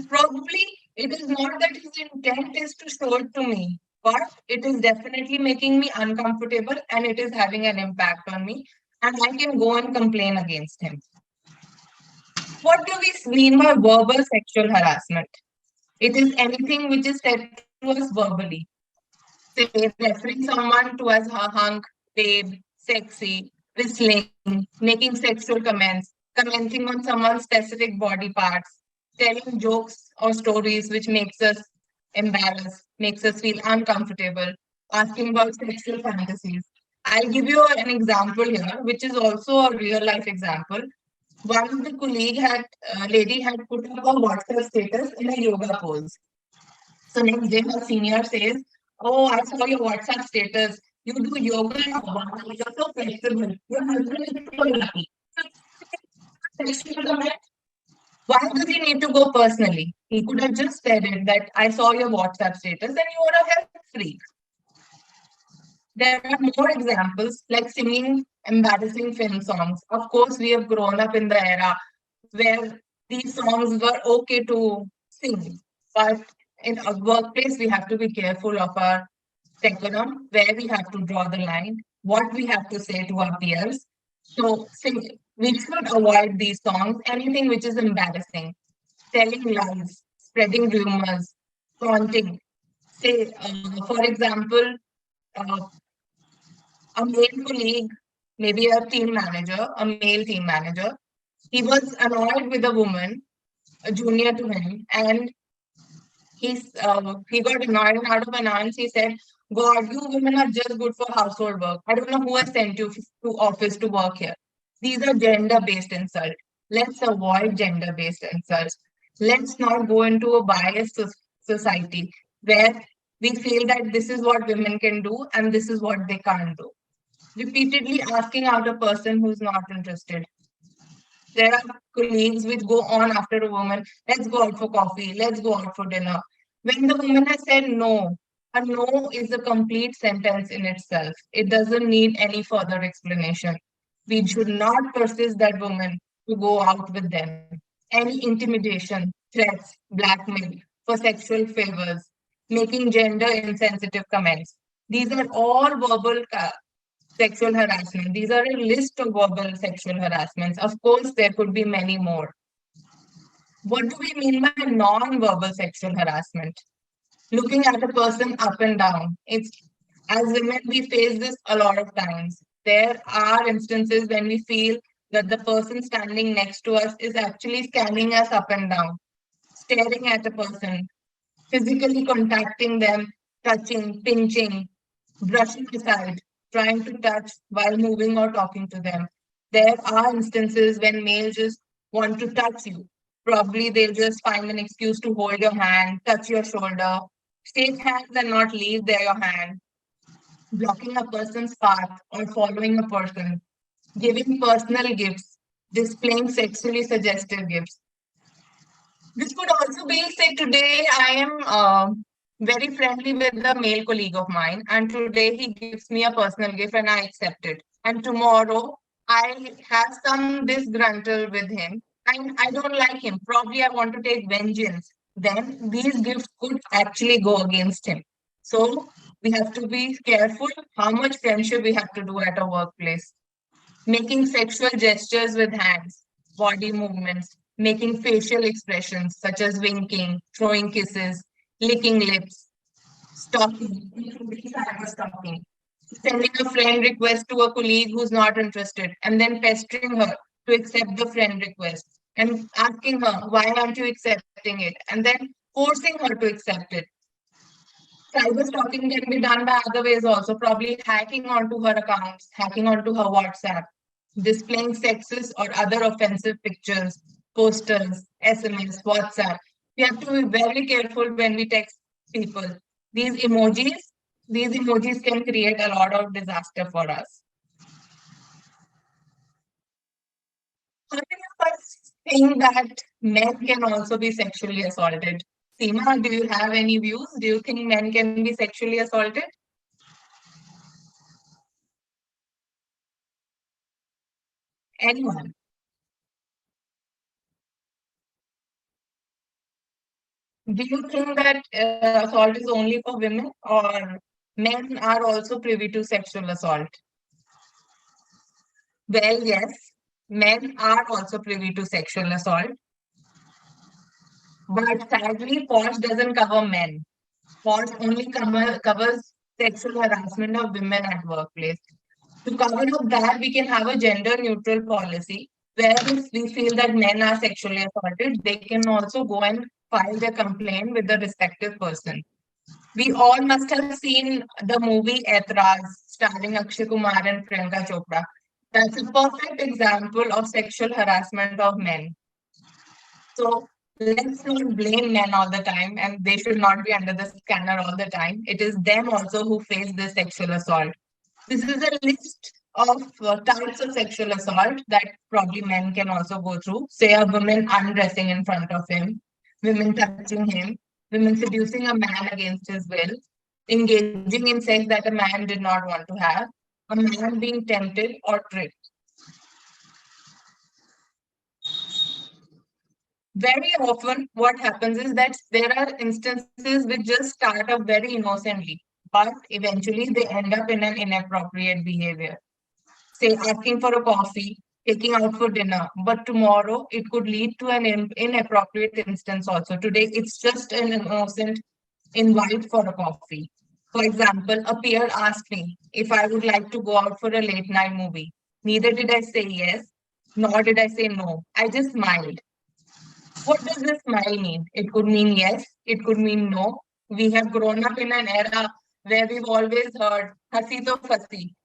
Probably it is not that his intent is to show it to me, but it is definitely making me uncomfortable and it is having an impact on me, and I can go and complain against him. What do we mean by verbal sexual harassment? It is anything which is said to us verbally, say referring someone to as a hunk, babe, sexy, whistling, making sexual comments, commenting on someone's specific body parts, telling jokes or stories which makes us embarrassed, makes us feel uncomfortable, asking about sexual fantasies. I'll give you an example here, which is also a real life example. One of the colleague had, lady had put up a WhatsApp status in a yoga pose. So next day, her senior says, "Oh, I saw your WhatsApp status. You do yoga now. Wow, you're so flexible. Your husband is so lucky." Sexual comment. Why does he need to go personally? He could have just said it that I saw your WhatsApp status and you are a health freak. There are more examples like singing embarrassing film songs. Of course, we have grown up in the era where these songs were okay to sing, but in a workplace, we have to be careful of our decorum, where we have to draw the line, what we have to say to our peers. So, we should avoid these songs, anything which is embarrassing, telling lies, spreading rumors, taunting. Say, for example, uh, a male colleague, maybe a team manager, a male team manager, he was annoyed with a woman, a junior to him, and he got annoyed, and out of annoyance he said, "God, you women are just good for household work. I don't know who has sent you to office to work here." These are gender-based insults. Let's avoid gender-based insults. Let's not go into a biased society where we feel that this is what women can do and this is what they can't do. Repeatedly asking out a person who's not interested. There are colleagues which go on after a woman, "Let's go out for coffee, let's go out for dinner." When the woman has said no, a no is a complete sentence in itself. It doesn't need any further explanation. We should not persist that woman to go out with them. Any intimidation, threats, blackmail for sexual favors, making gender insensitive comments. These are all verbal sexual harassment. These are a list of verbal sexual harassments. Of course, there could be many more. What do we mean by non-verbal sexual harassment? Looking at a person up and down. It's as women we face this a lot of times. There are instances when we feel that the person standing next to us is actually scanning us up and down, staring at a person, physically contacting them, touching, pinching, brushing aside, trying to touch while moving or talking to them. There are instances when males just want to touch you. Probably they'll just find an excuse to hold your hand, touch your shoulder, shake hands and not leave there your hand, blocking a person's path or following a person, giving personal gifts, displaying sexually suggestive gifts. This could also be, say, today I am very friendly with a male colleague of mine, and today he gives me a personal gift and I accept it. And tomorrow I have some disgruntle with him and I don't like him. Probably I want to take vengeance. Then these gifts could actually go against him. So we have to be careful how much friendship we have to do at a workplace. Making sexual gestures with hands, body movements, making facial expressions such as winking, throwing kisses, licking lips, stalking, including cyber stalking, sending a friend request to a colleague who's not interested, and then pestering her to accept the friend request, and asking her, why aren't you accepting it? And then forcing her to accept it. Cyber stalking can be done by other ways also, probably hacking onto her accounts, hacking onto her WhatsApp, displaying sexist or other offensive pictures, posters, SMS, WhatsApp. We have to be very careful when we text people. These emojis, these emojis can create a lot of disaster for us. How many of us think that men can also be sexually assaulted? Seema, do you have any views? Do you think men can be sexually assaulted? Anyone? Do you think that assault is only for women or men are also privy to sexual assault? Well, yes, men are also privy to sexual assault, but sadly, POSH doesn't cover men. POSH only covers sexual harassment of women at workplace. To cover up that, we can have a gender neutral policy where if we feel that men are sexually assaulted, they can also go and file their complaint with the respective person. We all must have seen the movie Etraz starring Akshay Kumar and Priyanka Chopra. That's a perfect example of sexual harassment of men. So let's not blame men all the time, and they should not be under the scanner all the time. It is them also who face this sexual assault. This is a list of types of sexual assault that probably men can also go through. Say a woman undressing in front of him, women touching him, women seducing a man against his will, engaging in sex that a man did not want to have, a man being tempted or tricked. Very often, what happens is that there are instances which just start up very innocently, but eventually they end up in an inappropriate behavior. Say asking for a coffee, taking out for dinner, but tomorrow it could lead to an inappropriate instance also. Today, it's just an innocent invite for a coffee. For example, a peer asked me if I would like to go out for a late night movie. Neither did I say yes, nor did I say no. I just smiled. What does this smile mean? It could mean yes, it could mean no. We have grown up in an era where we've always heard hasi to fasi.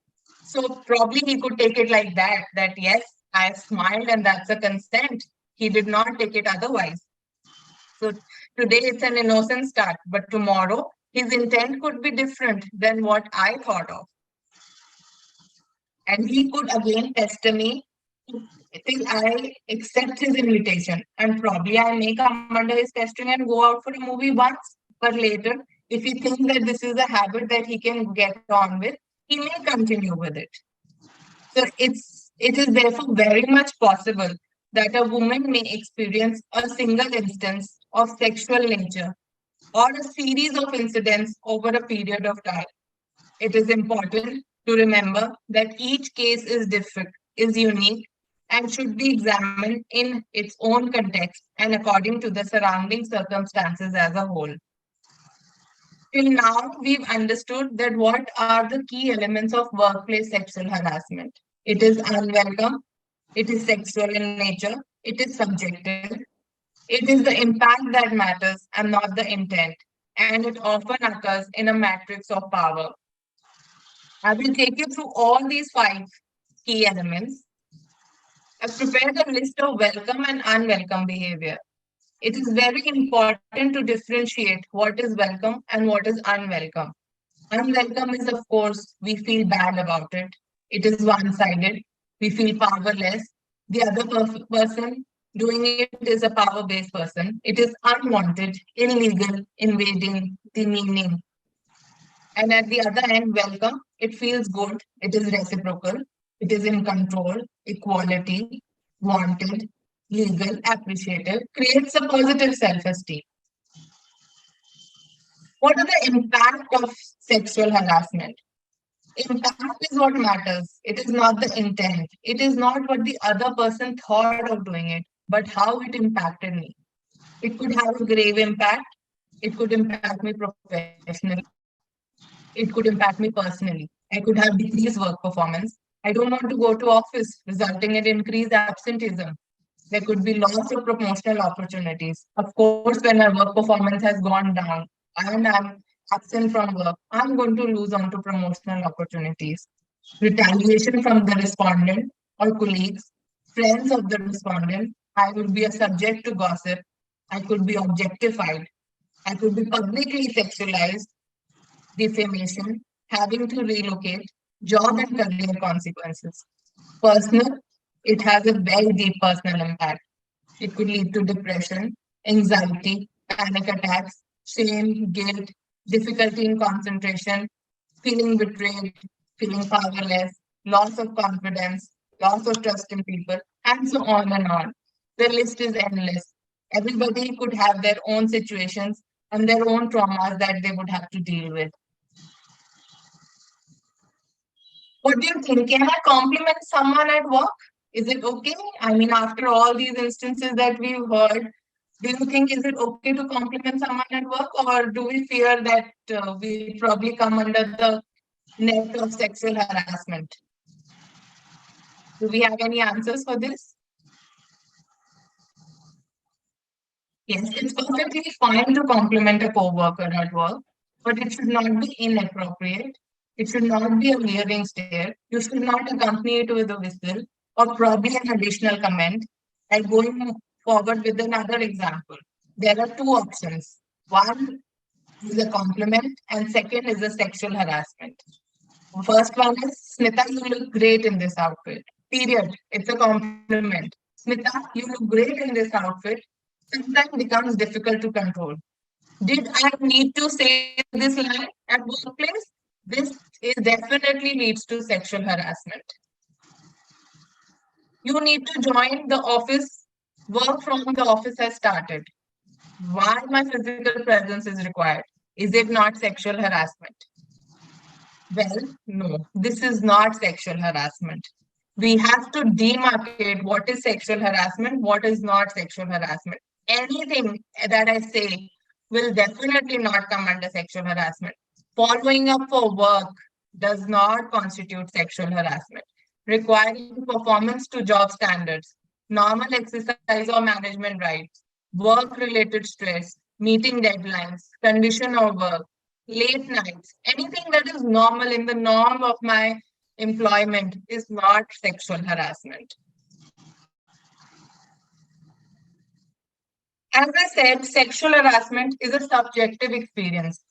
So probably he could take it like that, that yes, I smiled and that's a consent. He did not take it otherwise. So today it's an innocent start, but tomorrow his intent could be different than what I thought of. And he could again pester me till I accept his invitation. And probably I may come under his pestering and go out for a movie once, but later, if he thinks that this is a habit that he can get on with, he may continue with it. So it is therefore very much possible that a woman may experience a single instance of sexual nature or a series of incidents over a period of time. It is important to remember that each case is different, is unique, and should be examined in its own context and according to the surrounding circumstances as a whole. Till now, we've understood that what are the key elements of workplace sexual harassment. It is unwelcome, it is sexual in nature, it is subjective, it is the impact that matters and not the intent, and it often occurs in a matrix of power. I will take you through all these five key elements. I've prepared a list of welcome and unwelcome behavior. It is very important to differentiate what is welcome and what is unwelcome. Unwelcome is, of course, we feel bad about it. It is one sided. We feel powerless. The other person doing it is a power based person. It is unwanted, illegal, invading the meaning. And at the other end, welcome. It feels good. It is reciprocal. It is in control, equality, wanted, legal, appreciative, creates a positive self esteem. What are the impact of sexual harassment? Impact is what matters. It is not the intent. It is not what the other person thought of doing it, but how it impacted me. It could have a grave impact. It could impact me professionally. It could impact me personally. I could have decreased work performance. I don't want to go to office, resulting in increased absenteeism. There could be loss of promotional opportunities. Of course, when my work performance has gone down and I'm absent from work, I'm going to lose on to promotional opportunities. Retaliation from the respondent or colleagues, friends of the respondent. I would be a subject to gossip. I could be objectified. I could be publicly sexualized, defamation, having to relocate, job and career consequences. Personal, it has a very deep personal impact. It could lead to depression, anxiety, panic attacks, shame, guilt, difficulty in concentration, feeling betrayed, feeling powerless, loss of confidence, loss of trust in people, and so on and on. The list is endless. Everybody could have their own situations and their own traumas that they would have to deal with. What do you think? Can I compliment someone at work? Is it okay? I mean, after all these instances that we've heard, do you think is it okay to compliment someone at work, or do we fear that we probably come under the net of sexual harassment? Do we have any answers for this? Yes, it's perfectly fine to compliment a co-worker at work, but it should not be inappropriate. It should not be a leering stare. You should not accompany it with a whistle or probably an additional comment. And going forward with another example, there are two options. One is a compliment, and second is a sexual harassment. First one is Smita, you look great in this outfit. Period. It's a compliment. Smita, you look great in this outfit. Sometimes becomes difficult to control. Did I need to say this line at workplace? This is definitely leads to sexual harassment. You need to join the office. Work from the office has started. Why my physical presence is required? Is it not sexual harassment? Well, no, this is not sexual harassment. We have to demarcate what is sexual harassment, what is not sexual harassment. Anything that I say will definitely not come under sexual harassment. Following up for work does not constitute sexual harassment. Requiring performance to job standards, normal exercise or management rights, work related stress, meeting deadlines, condition of work, late nights, anything that is normal in the norm of my employment is not sexual harassment. As I said, sexual harassment is a subjective experience.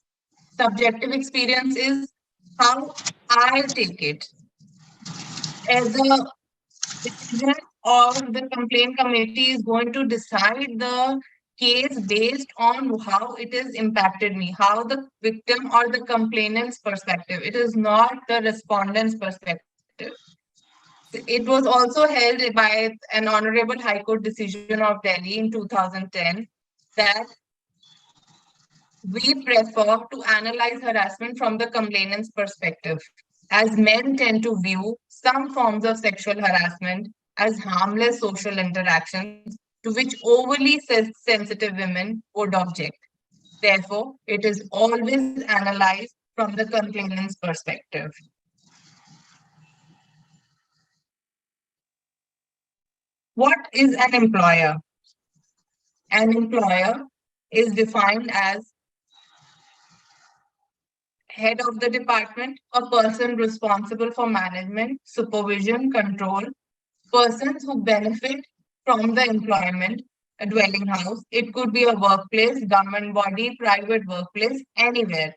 Subjective experience is how I take it. As a decision or the complaint committee is going to decide the case based on how it has impacted me, how the victim or the complainant's perspective. It is not the respondent's perspective. It was also held by an Honorable High Court decision of Delhi in 2010 that we prefer to analyze harassment from the complainant's perspective, as men tend to view some forms of sexual harassment as harmless social interactions to which overly sensitive women would object. Therefore, it is always analyzed from the complainant's perspective. What is an employer? An employer is defined as head of the department, a person responsible for management, supervision, control, persons who benefit from the employment, a dwelling house. It could be a workplace, government body, private workplace, anywhere.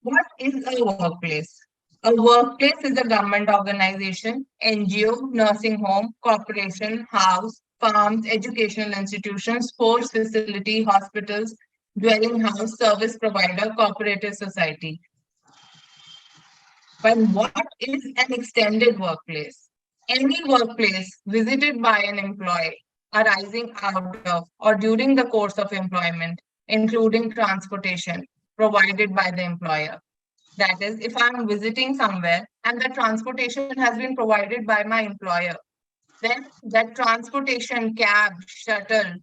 What is a workplace? A workplace is a government organization, NGO, nursing home, corporation, house, farms, educational institutions, sports facility, hospitals, dwelling house, service provider, cooperative society. But what is an extended workplace? Any workplace visited by an employee arising out of or during the course of employment, including transportation provided by the employer. That is, if I'm visiting somewhere and the transportation has been provided by my employer, then that transportation, cab, shuttle,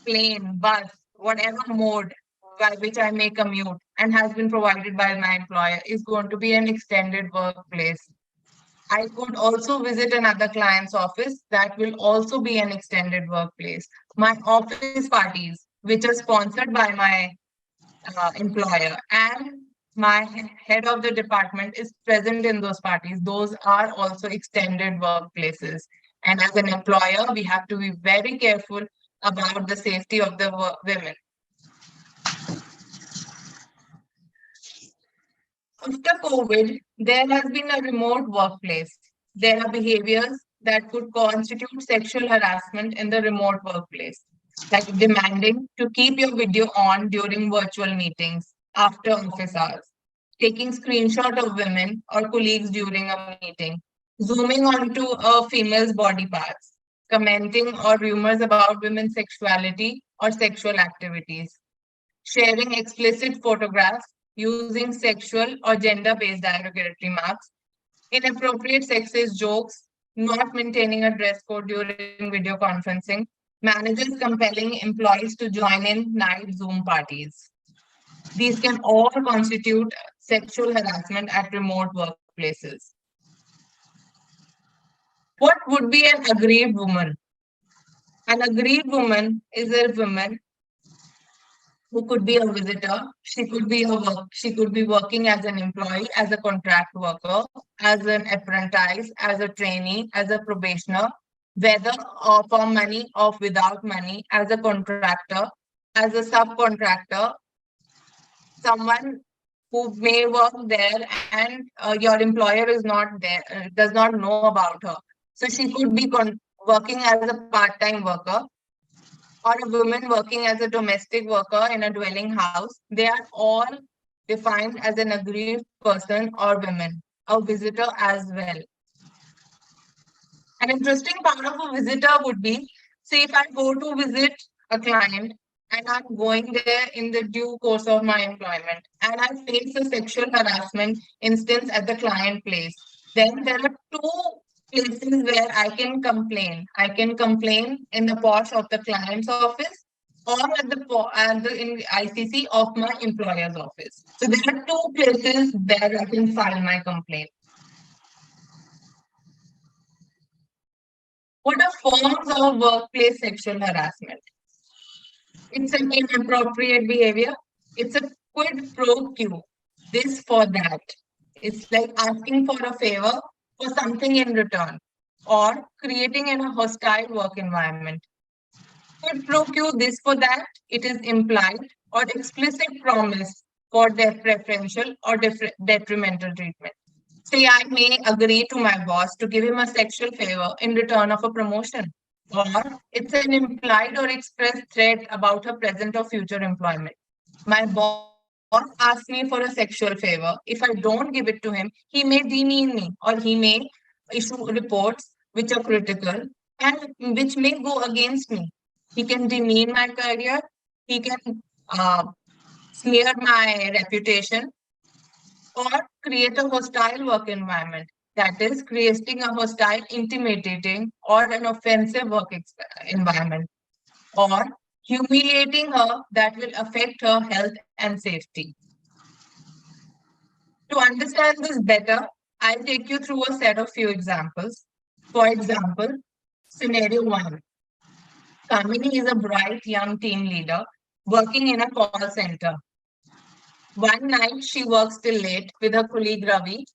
plane, bus, whatever mode by which I may commute and has been provided by my employer is going to be an extended workplace. I could also visit another client's office. That will also be an extended workplace. My office parties, which are sponsored by my employer, and my head of the department is present in those parties. Those are also extended workplaces. And as an employer, we have to be very careful about the safety of the women. After COVID, there has been a remote workplace. There are behaviors that could constitute sexual harassment in the remote workplace, like demanding to keep your video on during virtual meetings after office hours, taking screenshot of women or colleagues during a meeting, zooming onto a female's body parts, commenting or rumors about women's sexuality or sexual activities, sharing explicit photographs, using sexual or gender-based derogatory marks, inappropriate sexist jokes, not maintaining a dress code during video conferencing, managers compelling employees to join in night Zoom parties. These can all constitute sexual harassment at remote workplaces. What would be an aggrieved woman? An aggrieved woman is a woman who could be a visitor. She could be working as an employee, as a contract worker, as an apprentice, as a trainee, as a probationer, whether for money or without money, as a contractor, as a subcontractor, someone who may work there and your employer is not there, does not know about her. So she could be working as a part-time worker or a woman working as a domestic worker in a dwelling house. They are all defined as an aggrieved person or women, a visitor as well. An interesting part of a visitor would be, say, if I go to visit a client and I'm going there in the due course of my employment and I face a sexual harassment instance at the client place, then there are two places where I can complain. I can complain in the posh of the client's office or in ICC of my employer's office. So there are two places where I can file my complaint. What are forms of workplace sexual harassment? It's an inappropriate behavior. It's a quid pro quo. This for that. It's like asking for a favor for something in return or creating in a hostile work environment. Quid pro quo, this for that. It is implied or explicit promise for their preferential or detrimental treatment. Say, I may agree to my boss to give him a sexual favor in return of a promotion, or it's an implied or expressed threat about her present or future employment. My boss asks me for a sexual favor. If I don't give it to him, he may demean me or he may issue reports which are critical and which may go against me. He can demean my career, he can smear my reputation, or create a hostile work environment. That is, creating a hostile, intimidating, or an offensive work environment, or humiliating her that will affect her health and safety. To understand this better, I'll take you through a set of few examples. For example, scenario one. Kamini is a bright young team leader working in a call center. One night, she works till late with her colleague Ravi,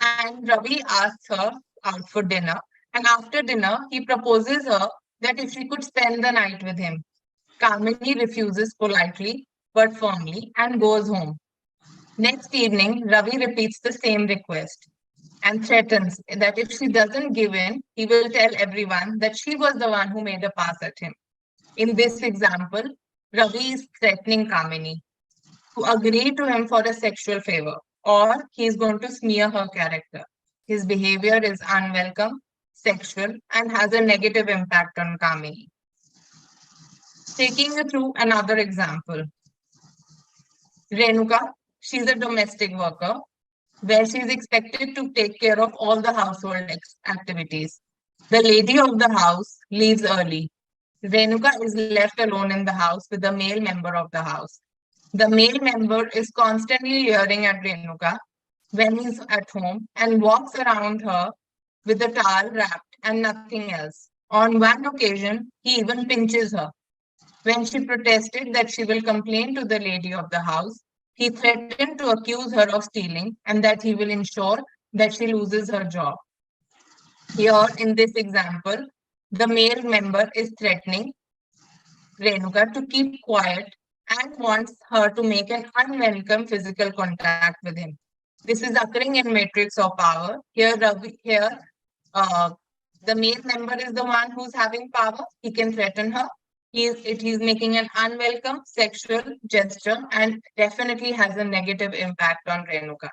and Ravi asks her out for dinner. And after dinner, he proposes her that if she could spend the night with him. Kamini refuses politely but firmly and goes home. Next evening, Ravi repeats the same request and threatens that if she doesn't give in, he will tell everyone that she was the one who made a pass at him. In this example, Ravi is threatening Kamini to agree to him for a sexual favor, or he is going to smear her character. His behavior is unwelcome, sexual, and has a negative impact on Kamini. Taking you through another example. Renuka, she's a domestic worker where she is expected to take care of all the household activities. The lady of the house leaves early. Renuka is left alone in the house with the male member of the house. The male member is constantly leering at Renuka when he's at home and walks around her with a towel wrapped and nothing else. On one occasion, he even pinches her. When she protested that she will complain to the lady of the house, he threatened to accuse her of stealing and that he will ensure that she loses her job. Here, in this example, the male member is threatening Renuka to keep quiet and wants her to make an unwelcome physical contact with him. This is occurring in Matrix of Power. Uh, the male member is the one who's having power. He can threaten her. He's making an unwelcome sexual gesture and definitely has a negative impact on Renuka.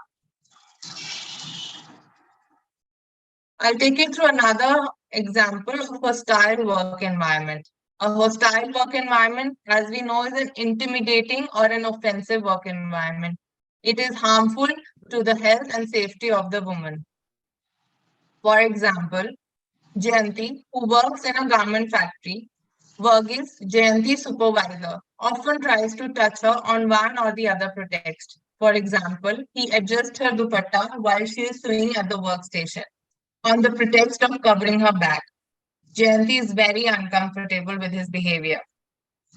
I'll take you through another example of hostile work environment. A hostile work environment, as we know, is an intimidating or an offensive work environment. It is harmful to the health and safety of the woman. For example, Jayanti, who works in a garment factory, Verghese, Jayanti's supervisor, often tries to touch her on one or the other pretext. For example, he adjusts her dupatta while she is sewing at the workstation on the pretext of covering her back. Jayanti is very uncomfortable with his behavior.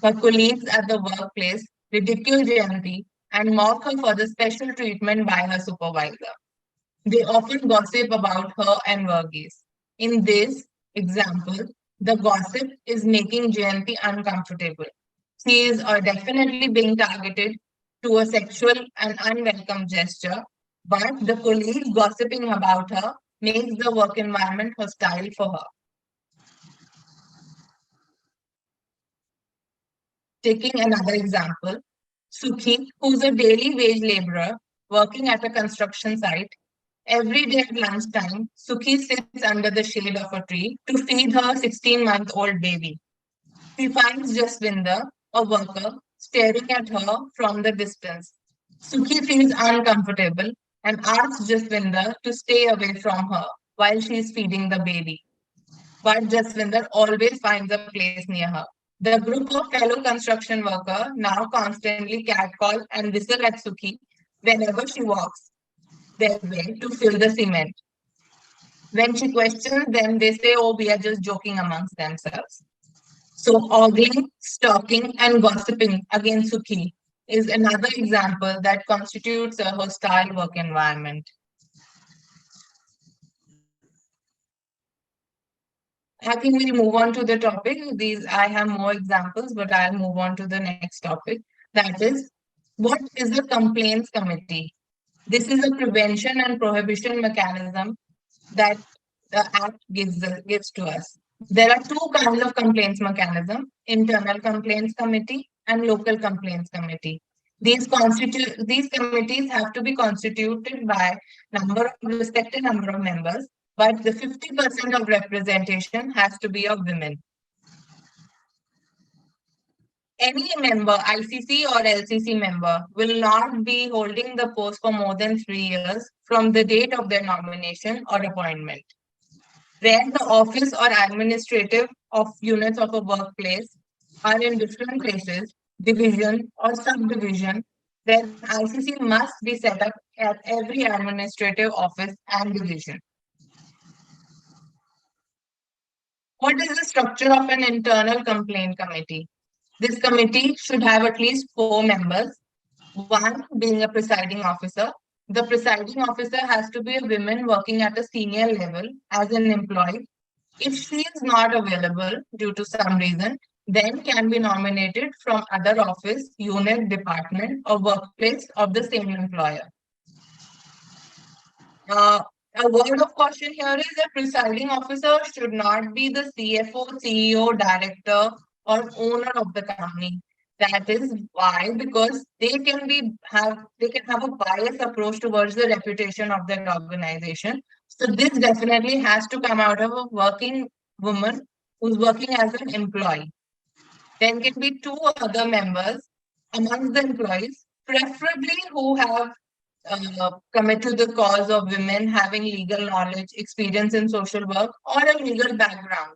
Her colleagues at the workplace ridicule Jayanti and mock her for the special treatment by her supervisor. They often gossip about her and Verghese. In this example, the gossip is making Jayanti uncomfortable. She is definitely being targeted to a sexual and unwelcome gesture, but the colleagues gossiping about her makes the work environment hostile for her. Taking another example, Sukhi, who's a daily wage laborer working at a construction site, every day at lunchtime, Sukhi sits under the shade of a tree to feed her 16-month-old baby. She finds Jaswinder, a worker, staring at her from the distance. Sukhi feels uncomfortable and asks Jaswinder to stay away from her while she is feeding the baby. But Jaswinder always finds a place near her. The group of fellow construction workers now constantly catcall and whistle at Sukhi whenever she walks their way to fill the cement. When she questions them, they say, "Oh, we are just joking amongst themselves." So, ogling, stalking, and gossiping against Sukhi is another example that constitutes a hostile work environment. I think we'll move on to the topic. I have more examples, but I'll move on to the next topic. That is, what is the complaints committee? This is a prevention and prohibition mechanism that the Act gives to us. There are two kinds of complaints mechanism: internal complaints committee and local complaints committee. These committees have to be constituted by respected number of members, but the 50% of representation has to be of women. Any member, ICC or LCC member, will not be holding the post for more than 3 years from the date of their nomination or appointment. Where the office or administrative of units of a workplace are in different places, division or subdivision, then ICC must be set up at every administrative office and division. What is the structure of an internal complaint committee? This committee should have at least 4 members, one being a presiding officer. The presiding officer has to be a woman working at a senior level as an employee. If she is not available due to some reason, then can be nominated from other office, unit, department, or workplace of the same employer. A word of caution here is that presiding officer should not be the CFO, CEO, director, or owner of the company. That is why, because they can have a biased approach towards the reputation of their organization. So this definitely has to come out of a working woman who's working as an employee. There can be 2 other members amongst the employees, preferably who have commit to the cause of women, having legal knowledge, experience in social work, or a legal background.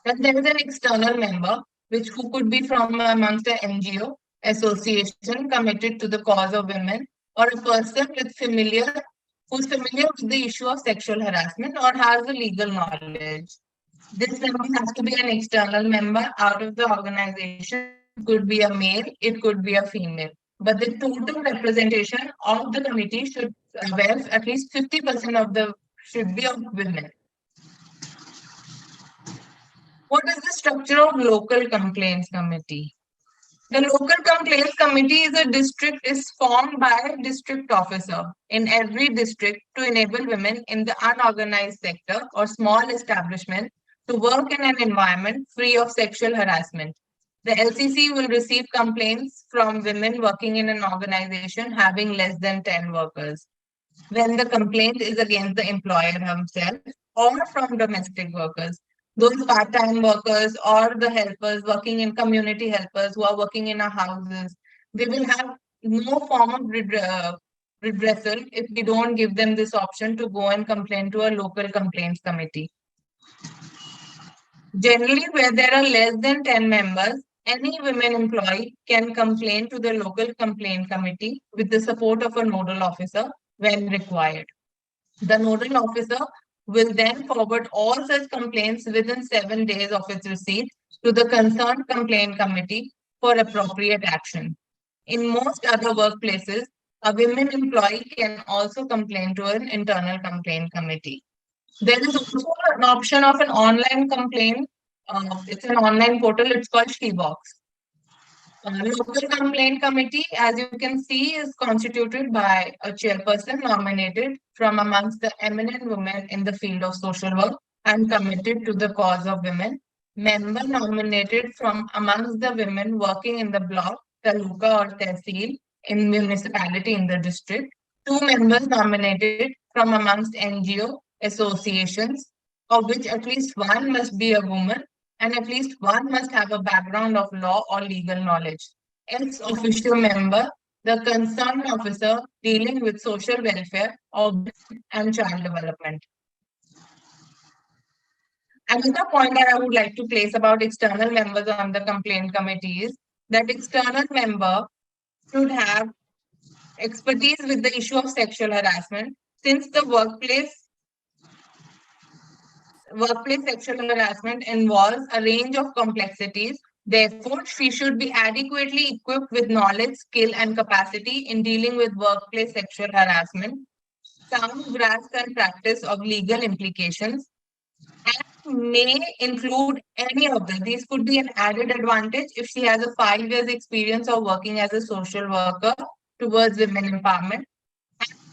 Then there is an external member, who could be from amongst the NGO, association committed to the cause of women, or a person with familiar who's familiar with the issue of sexual harassment or has the legal knowledge. This member has to be an external member out of the organization. It could be a male, it could be a female. But the total representation of the committee should where at least 50% of the should be of women. What is the structure of local complaints committee? The local complaints committee is formed by a district officer in every district to enable women in the unorganized sector or small establishment to work in an environment free of sexual harassment. The LCC will receive complaints from women working in an organization having less than 10 workers. When the complaint is against the employer himself or from domestic workers, those part-time workers or the helpers working in community helpers who are working in our houses, they will have no form of redressal if we don't give them this option to go and complain to a local complaints committee. Generally, where there are less than 10 members, any women employee can complain to the local complaint committee with the support of a nodal officer when required. The nodal officer will then forward all such complaints within 7 days of its receipt to the concerned complaint committee for appropriate action. In most other workplaces, a women employee can also complain to an internal complaint committee. There is also an option of an online complaint. It's an online portal. It's called SheBox. Local complaint committee, as you can see, is constituted by a chairperson nominated from amongst the eminent women in the field of social work and committed to the cause of women. Member nominated from amongst the women working in the block, taluka or tehsil in municipality in the district. Two members nominated from amongst NGO associations, of which at least one must be a woman and at least one must have a background of law or legal knowledge. Ex-officio member, the concerned officer dealing with social welfare or and child development. Another point that I would like to place about external members on the complaint committee is that external member should have expertise with the issue of sexual harassment since the workplace sexual harassment involves a range of complexities. Therefore, she should be adequately equipped with knowledge, skill, and capacity in dealing with workplace sexual harassment, sound grasp and practice of legal implications, and may include any of them. These could be an added advantage if she has a 5 years experience of working as a social worker towards women empowerment,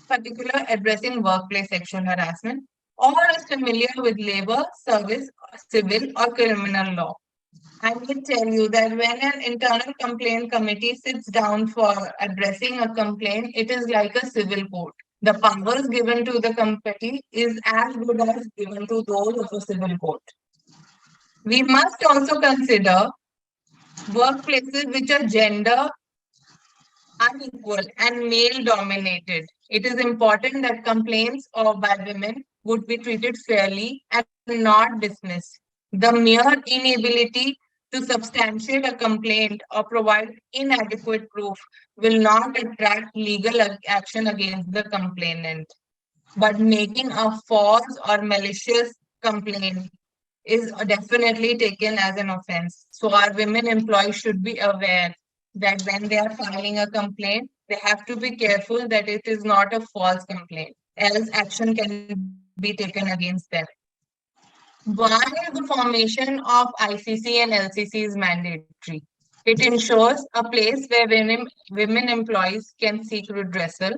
particular addressing workplace sexual harassment, or is familiar with labor, service, civil, or criminal law. I will tell you that when an internal complaint committee sits down for addressing a complaint, it is like a civil court. The powers given to the committee is as good as given to those of a civil court. We must also consider workplaces which are gender unequal and male dominated. It is important that complaints by women would be treated fairly and not dismissed. The mere inability to substantiate a complaint or provide inadequate proof will not attract legal action against the complainant. But making a false or malicious complaint is definitely taken as an offense. So our women employees should be aware that when they are filing a complaint, they have to be careful that it is not a false complaint, else action can be taken against them. Why the formation of ICC and LCC is mandatory? It ensures a place where women employees can seek redressal.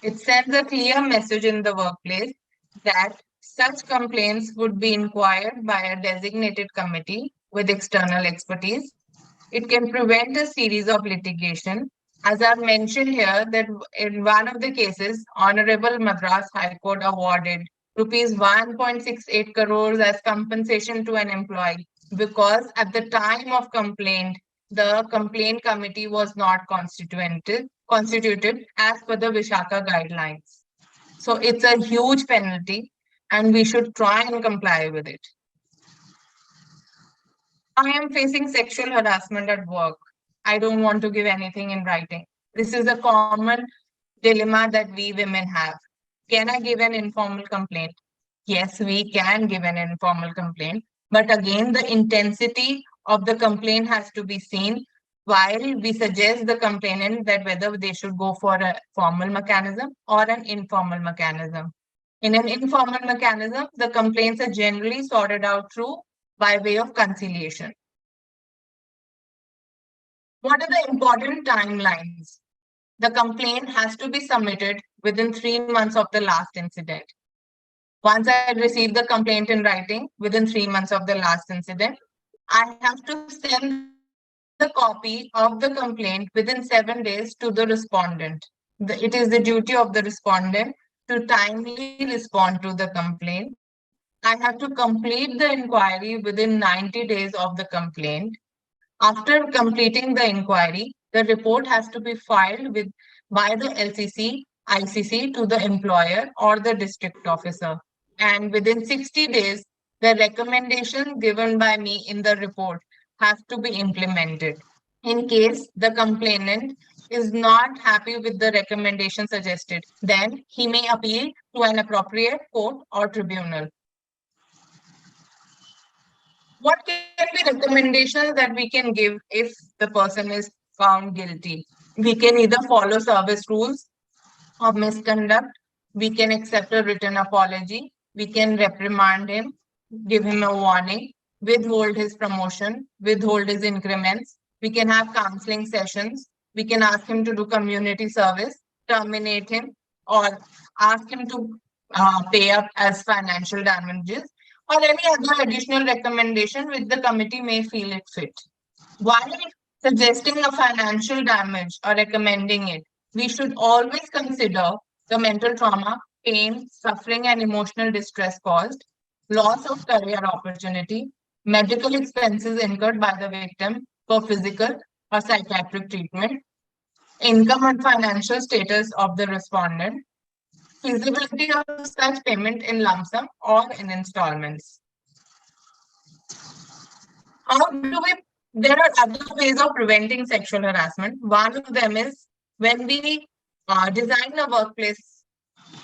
It sends a clear message in the workplace that such complaints would be inquired by a designated committee with external expertise. It can prevent a series of litigation. As I've mentioned here, that in one of the cases, Honorable Madras High Court awarded rupees 1.68 crores as compensation to an employee because at the time of complaint, the complaint committee was not constituted as per the Vishaka guidelines. So it's a huge penalty and we should try and comply with it. I am facing sexual harassment at work. I don't want to give anything in writing. This is a common dilemma that we women have. Can I give an informal complaint? Yes, we can give an informal complaint, but again, the intensity of the complaint has to be seen while we suggest the complainant that whether they should go for a formal mechanism or an informal mechanism. In an informal mechanism, the complaints are generally sorted out through by way of conciliation. What are the important timelines? The complaint has to be submitted within 3 months of the last incident. Once I receive the complaint in writing, within 3 months of the last incident, I have to send the copy of the complaint within 7 days to the respondent. It is the duty of the respondent to timely respond to the complaint. I have to complete the inquiry within 90 days of the complaint. After completing the inquiry, the report has to be filed by the LCC, ICC to the employer or the district officer. And within 60 days, the recommendations given by me in the report have to be implemented. In case the complainant is not happy with the recommendation suggested, then he may appeal to an appropriate court or tribunal. What can be recommendations that we can give if the person is found guilty? We can either follow service rules of misconduct, we can accept a written apology, we can reprimand him, give him a warning, withhold his promotion, withhold his increments, we can have counseling sessions, we can ask him to do community service, terminate him, or ask him to pay up as financial damages, or any other additional recommendation which the committee may feel it fit. While suggesting a financial damage or recommending it, we should always consider the mental trauma, pain, suffering, and emotional distress caused, loss of career opportunity, medical expenses incurred by the victim for physical or psychiatric treatment, income and financial status of the respondent, feasibility of such payment in lump sum or in installments. How do we? There are other ways of preventing sexual harassment. One of them is when we design a workplace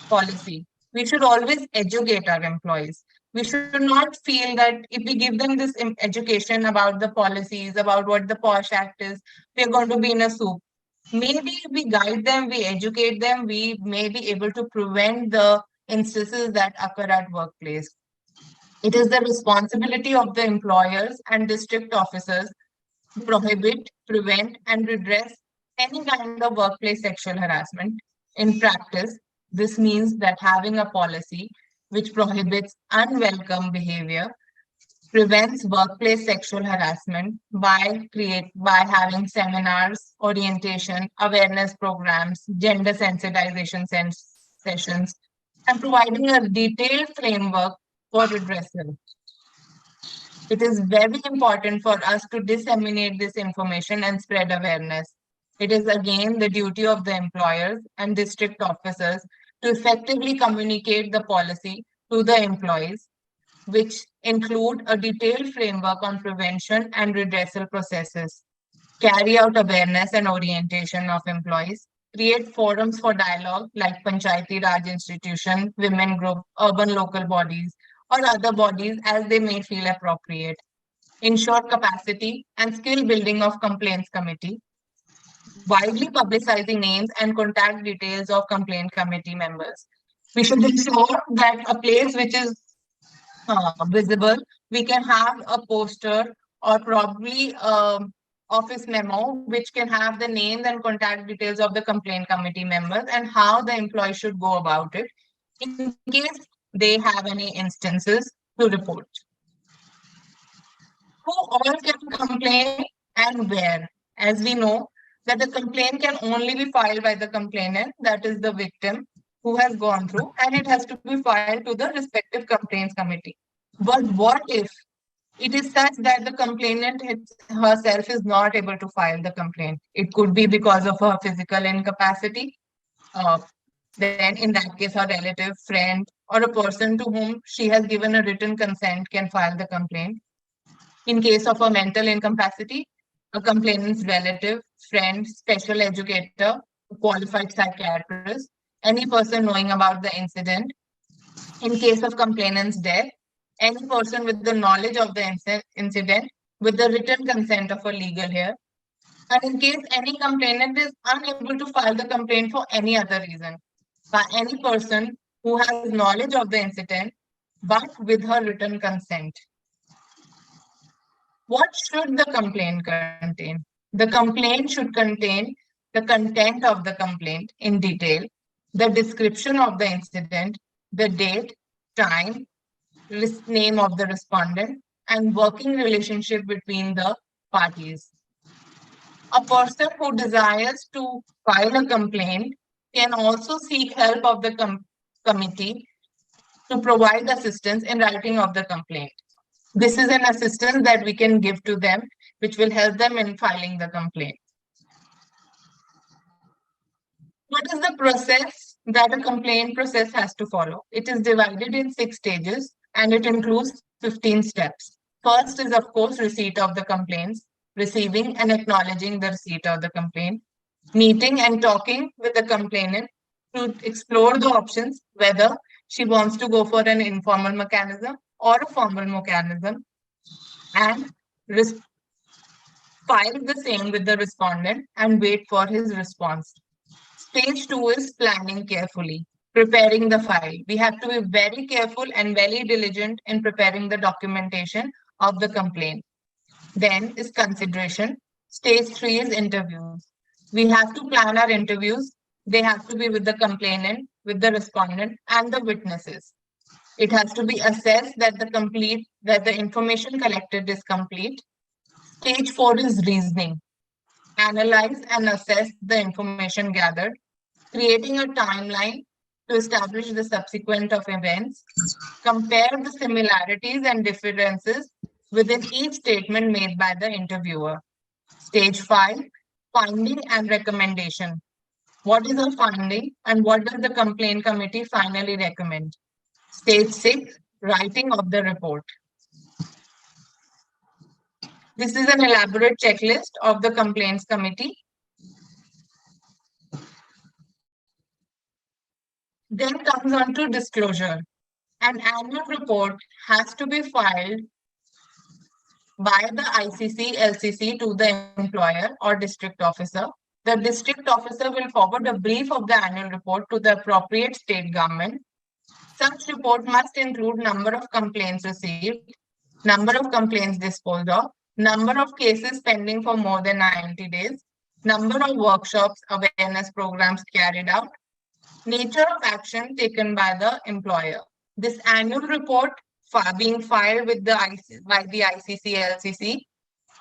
policy, we should always educate our employees. We should not feel that if we give them this education about the policies, about what the POSH Act is, we're going to be in a soup. Maybe if we guide them, we educate them, we may be able to prevent the instances that occur at workplace. It is the responsibility of the employers and district officers to prohibit, prevent, and redress any kind of workplace sexual harassment. In practice, this means that having a policy which prohibits unwelcome behavior, prevents workplace sexual harassment by having seminars, orientation, awareness programs, gender sensitization sessions, and providing a detailed framework for redressal. It is very important for us to disseminate this information and spread awareness. It is again the duty of the employers and district officers to effectively communicate the policy to the employees, which include a detailed framework on prevention and redressal processes, carry out awareness and orientation of employees, create forums for dialogue like Panchayati Raj institution, women group, urban local bodies, or other bodies as they may feel appropriate. Ensure capacity and skill building of complaints committee, widely publicizing names and contact details of complaint committee members. We should ensure that a place which is visible, we can have a poster or probably office memo which can have the names and contact details of the complaint committee members and how the employee should go about it in case they have any instances to report. Who all can complain and where? As we know that the complaint can only be filed by the complainant, that is the victim who has gone through, and it has to be filed to the respective complaints committee. But what if it is such that the complainant herself is not able to file the complaint? It could be because of her physical incapacity. Uh, then, in that case, her relative, friend, or a person to whom she has given a written consent can file the complaint. In case of a mental incapacity, a complainant's relative, friend, special educator, qualified psychiatrist any person knowing about the incident. In case of complainant's death, any person with the knowledge of the incident with the written consent of a legal heir. And in case any complainant is unable to file the complaint for any other reason, by any person who has knowledge of the incident but with her written consent. What should the complaint contain? The complaint should contain the content of the complaint in detail, the description of the incident, the date, time, name of the respondent, and working relationship between the parties. A person who desires to file a complaint can also seek help of the committee to provide assistance in writing of the complaint. This is an assistance that we can give to them, which will help them in filing the complaint. What is the process that a complaint process has to follow? It is divided in 6 stages and it includes 15 steps. First is, of course, receipt of the complaints, receiving and acknowledging the receipt of the complaint, meeting and talking with the complainant to explore the options, whether she wants to go for an informal mechanism or a formal mechanism, and file the same with the respondent and wait for his response. Stage 2 is planning carefully, preparing the file. We have to be very careful and very diligent in preparing the documentation of the complaint. Then is consideration. Stage 3 is interviews. We have to plan our interviews. They have to be with the complainant, with the respondent, and the witnesses. It has to be assessed that the information collected is complete. Stage 4 is reasoning. Analyze and assess the information gathered, creating a timeline to establish the subsequent of events, compare the similarities and differences within each statement made by the interviewer. Stage 5, finding and recommendation. What is a finding and what does the complaint committee finally recommend? Stage 6, writing of the report. This is an elaborate checklist of the complaints committee. Then comes on to disclosure. An annual report has to be filed by the ICC LCC to the employer or district officer. The district officer will forward a brief of the annual report to the appropriate state government. Such report must include number of complaints received, number of complaints disposed of, number of cases pending for more than 90 days, number of workshops, awareness programs carried out, nature of action taken by the employer. This annual report being filed with by the ICC LCC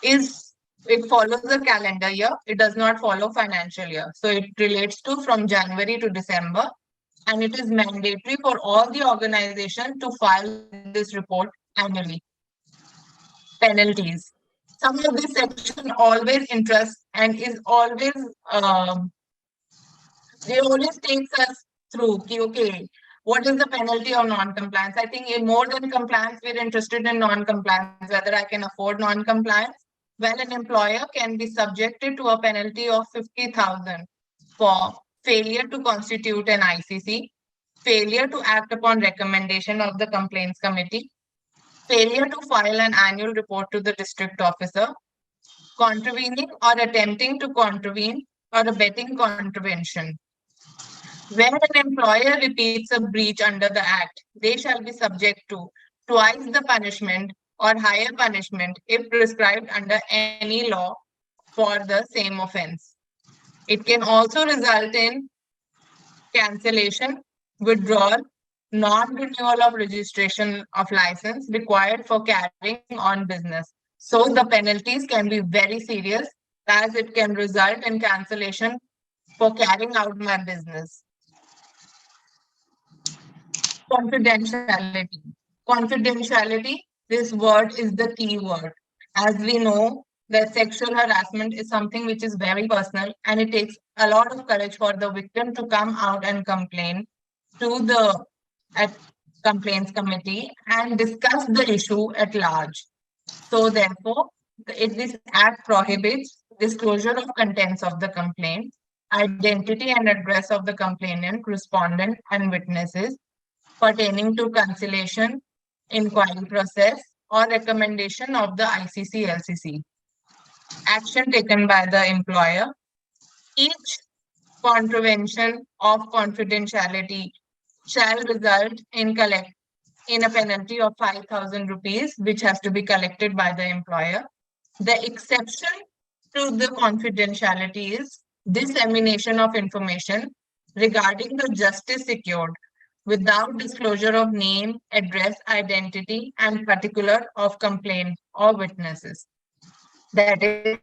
it follows a calendar year. It does not follow financial year. So it relates to from January to December, and it is mandatory for all the organizations to file this report annually. Penalties. Some of this section always interests and is always they always takes us through. Okay, what is the penalty of non-compliance? I think in more than compliance, we're interested in non-compliance, whether I can afford non-compliance. Well, an employer can be subjected to a penalty of 50,000 for failure to constitute an ICC, failure to act upon recommendation of the complaints committee, failure to file an annual report to the district officer, contravening or attempting to contravene or abetting contravention. Where an employer repeats a breach under the Act, they shall be subject to twice the punishment or higher punishment if prescribed under any law for the same offense. It can also result in cancellation, withdrawal, non-renewal of registration of license required for carrying on business. So the penalties can be very serious as it can result in cancellation for carrying out my business. Confidentiality. Confidentiality, this word is the key word. As we know that sexual harassment is something which is very personal and it takes a lot of courage for the victim to come out and complain to the complaints committee and discuss the issue at large. So therefore, this act prohibits disclosure of contents of the complaint. identity and address of the complainant, respondent, and witnesses pertaining to cancellation, inquiry process, or recommendation of the ICC-LCC. Action taken by the employer. Each contravention of confidentiality shall result in a penalty of 5,000 rupees, which has to be collected by the employer. The exception to the confidentiality is dissemination of information regarding the justice secured without disclosure of name, address, identity, and particular of complaint or witnesses. That is,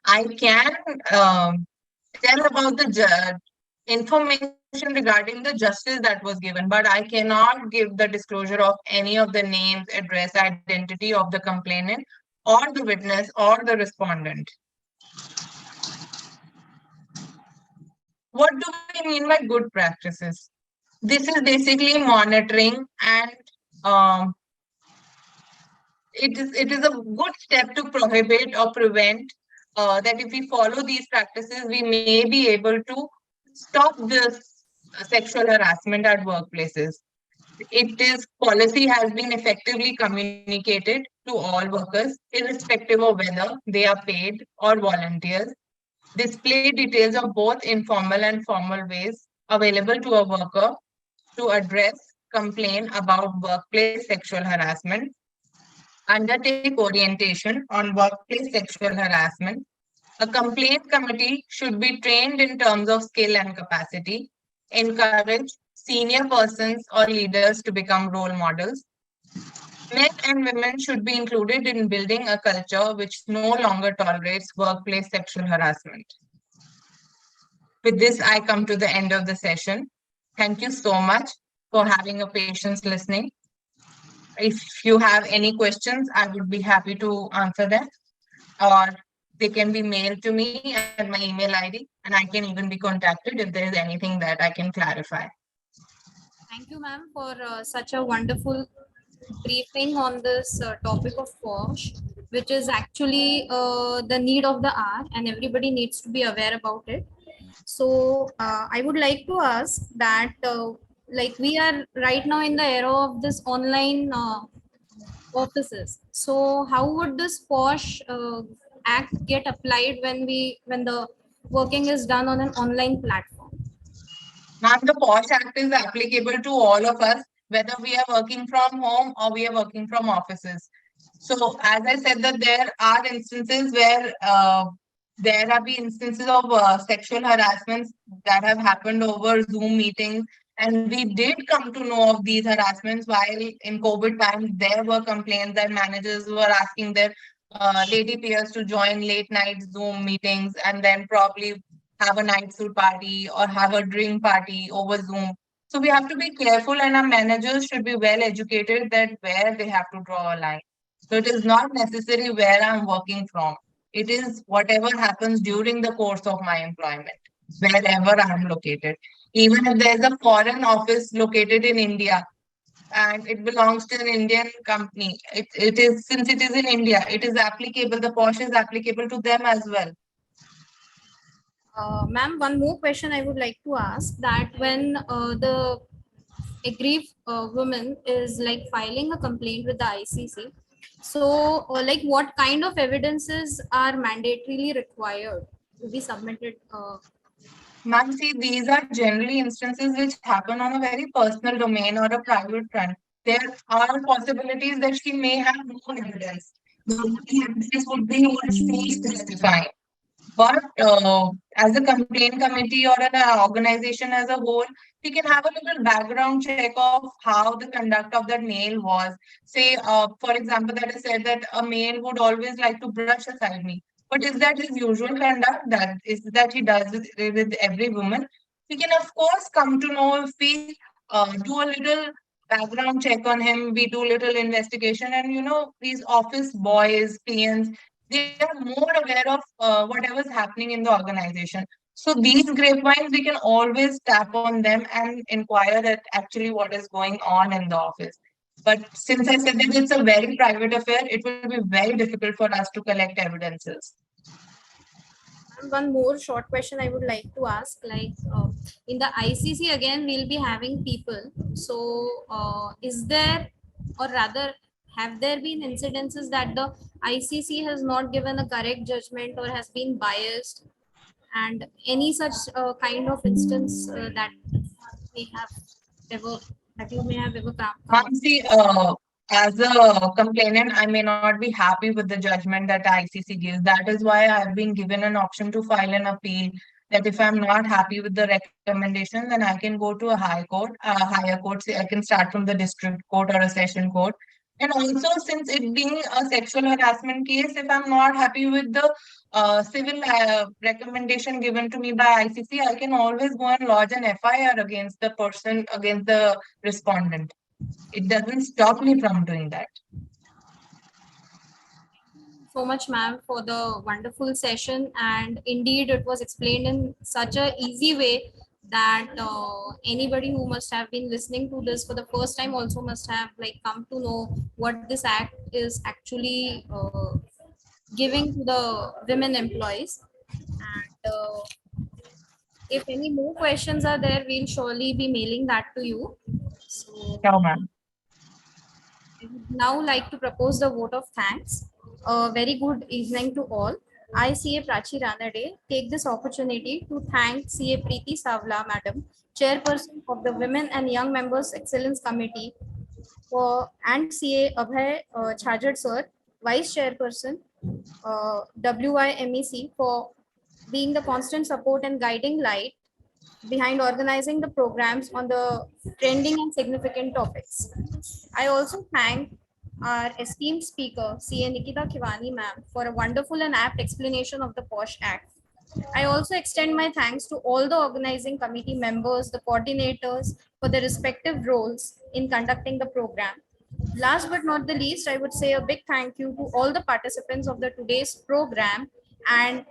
I can tell about the information regarding the justice that was given, but I cannot give the disclosure of any of the names, address, identity of the complainant or the witness or the respondent. What do we mean by good practices? This is basically monitoring, and um, it is a good step to prohibit or prevent that if we follow these practices, we may be able to stop this sexual harassment at workplaces. It is policy has been effectively communicated to all workers, irrespective of whether they are paid or volunteers. Display details of both informal and formal ways available to a worker to address, complain about workplace sexual harassment, undertake orientation on workplace sexual harassment. A complaint committee should be trained in terms of skill and capacity, encourage senior persons or leaders to become role models. Men and women should be included in building a culture which no longer tolerates workplace sexual harassment. With this, I come to the end of the session. Thank you so much for having a patience listening. If you have any questions, I would be happy to answer them, or they can be mailed to me at my email ID, and I can even be contacted if there is anything that I can clarify. Thank you, ma'am, for such a wonderful briefing on this topic of WASH, which is actually the need of the hour, and everybody needs to be aware about it. So, I would like to ask that, like, we are right now in the era of this online offices. So, how would this WASH act get applied when the working is done on an online platform? Ma'am, the POSH Act is applicable to all of us, whether we are working from home or we are working from offices. So, as I said, that there are instances where there have been instances of sexual harassments that have happened over Zoom meetings, and we did come to know of these harassments while in COVID times. There were complaints that managers were asking their lady peers to join late night Zoom meetings and then probably have a night suit party or have a drink party over Zoom. So we have to be careful, and our managers should be well educated that where they have to draw a line. So it is not necessary where I'm working from. It is whatever happens during the course of my employment, wherever I'm located. Even if there's a foreign office located in India and it belongs to an Indian company, it is since it is in India, it is applicable, the POSH is applicable to them as well. Ma'am, one more question I would like to ask, that when the aggrieved woman is like filing a complaint with the ICC, so like what kind of evidences are mandatorily required to be submitted? Ma'am, see, these are generally instances which happen on a very personal domain or a private front. There are possibilities that she may have no evidence. The only evidence would be what she is testifying. But as a complaint committee or an organization as a whole, we can have a little background check of how the conduct of that male was. Say, for example, that is said that a male would always like to brush aside me. But is that his usual conduct? That is that he does with every woman? We can, of course, come to know if we do a little background check on him. We do little investigation, and these office boys, PNs, they are more aware of whatever's happening in the organization. So these grapevines, we can always tap on them and inquire at actually what is going on in the office. But since I said that it's a very private affair, it will be very difficult for us to collect evidences. And one more short question I would like to ask, like in the ICC again, we'll be having people. So is there, or rather, have there been incidences that the ICC has not given a correct judgment or has been biased, and any such kind of instance that may have ever, that you may have ever come up? See, as a complainant, I may not be happy with the judgment that ICC gives. That is why I've been given an option to file an appeal. That if I'm not happy with the recommendation, then I can go to a higher court. Say I can start from the district court or a session court. And also, since it being a sexual harassment case, if I'm not happy with the civil recommendation given to me by ICC, I can always go and lodge an FIR against the person, against the respondent. It doesn't stop me from doing that. So much, ma'am, for the wonderful session, and indeed it was explained in such a easy way that anybody who must have been listening to this for the first time also must have like come to know what this act is actually giving to the women employees. And if any more questions are there, we'll surely be mailing that to you. So No, ma'am. I would now like to propose the vote of thanks. A very good evening to all. I, CA Prachi Ranade, take this opportunity to thank CA Preeti Savla, Madam, Chairperson of the Women and Young Members Excellence Committee, and CA Abhay Chhajad Sir, Vice Chairperson, WIMEC, for being the constant support and guiding light behind organizing the programs on the trending and significant topics. I also thank our esteemed speaker, CA Nikita Khivani ma'am, for a wonderful and apt explanation of the POSH Act. I also extend my thanks to all the organizing committee members, the coordinators, for their respective roles in conducting the program. Last but not the least, I would say a big thank you to all the participants of the today's program, and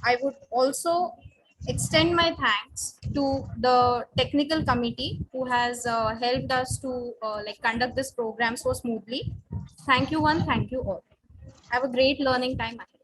I would also extend my thanks to the technical committee who has helped us to like conduct this program so smoothly. Thank you one, thank you all. Have a great learning time ahead.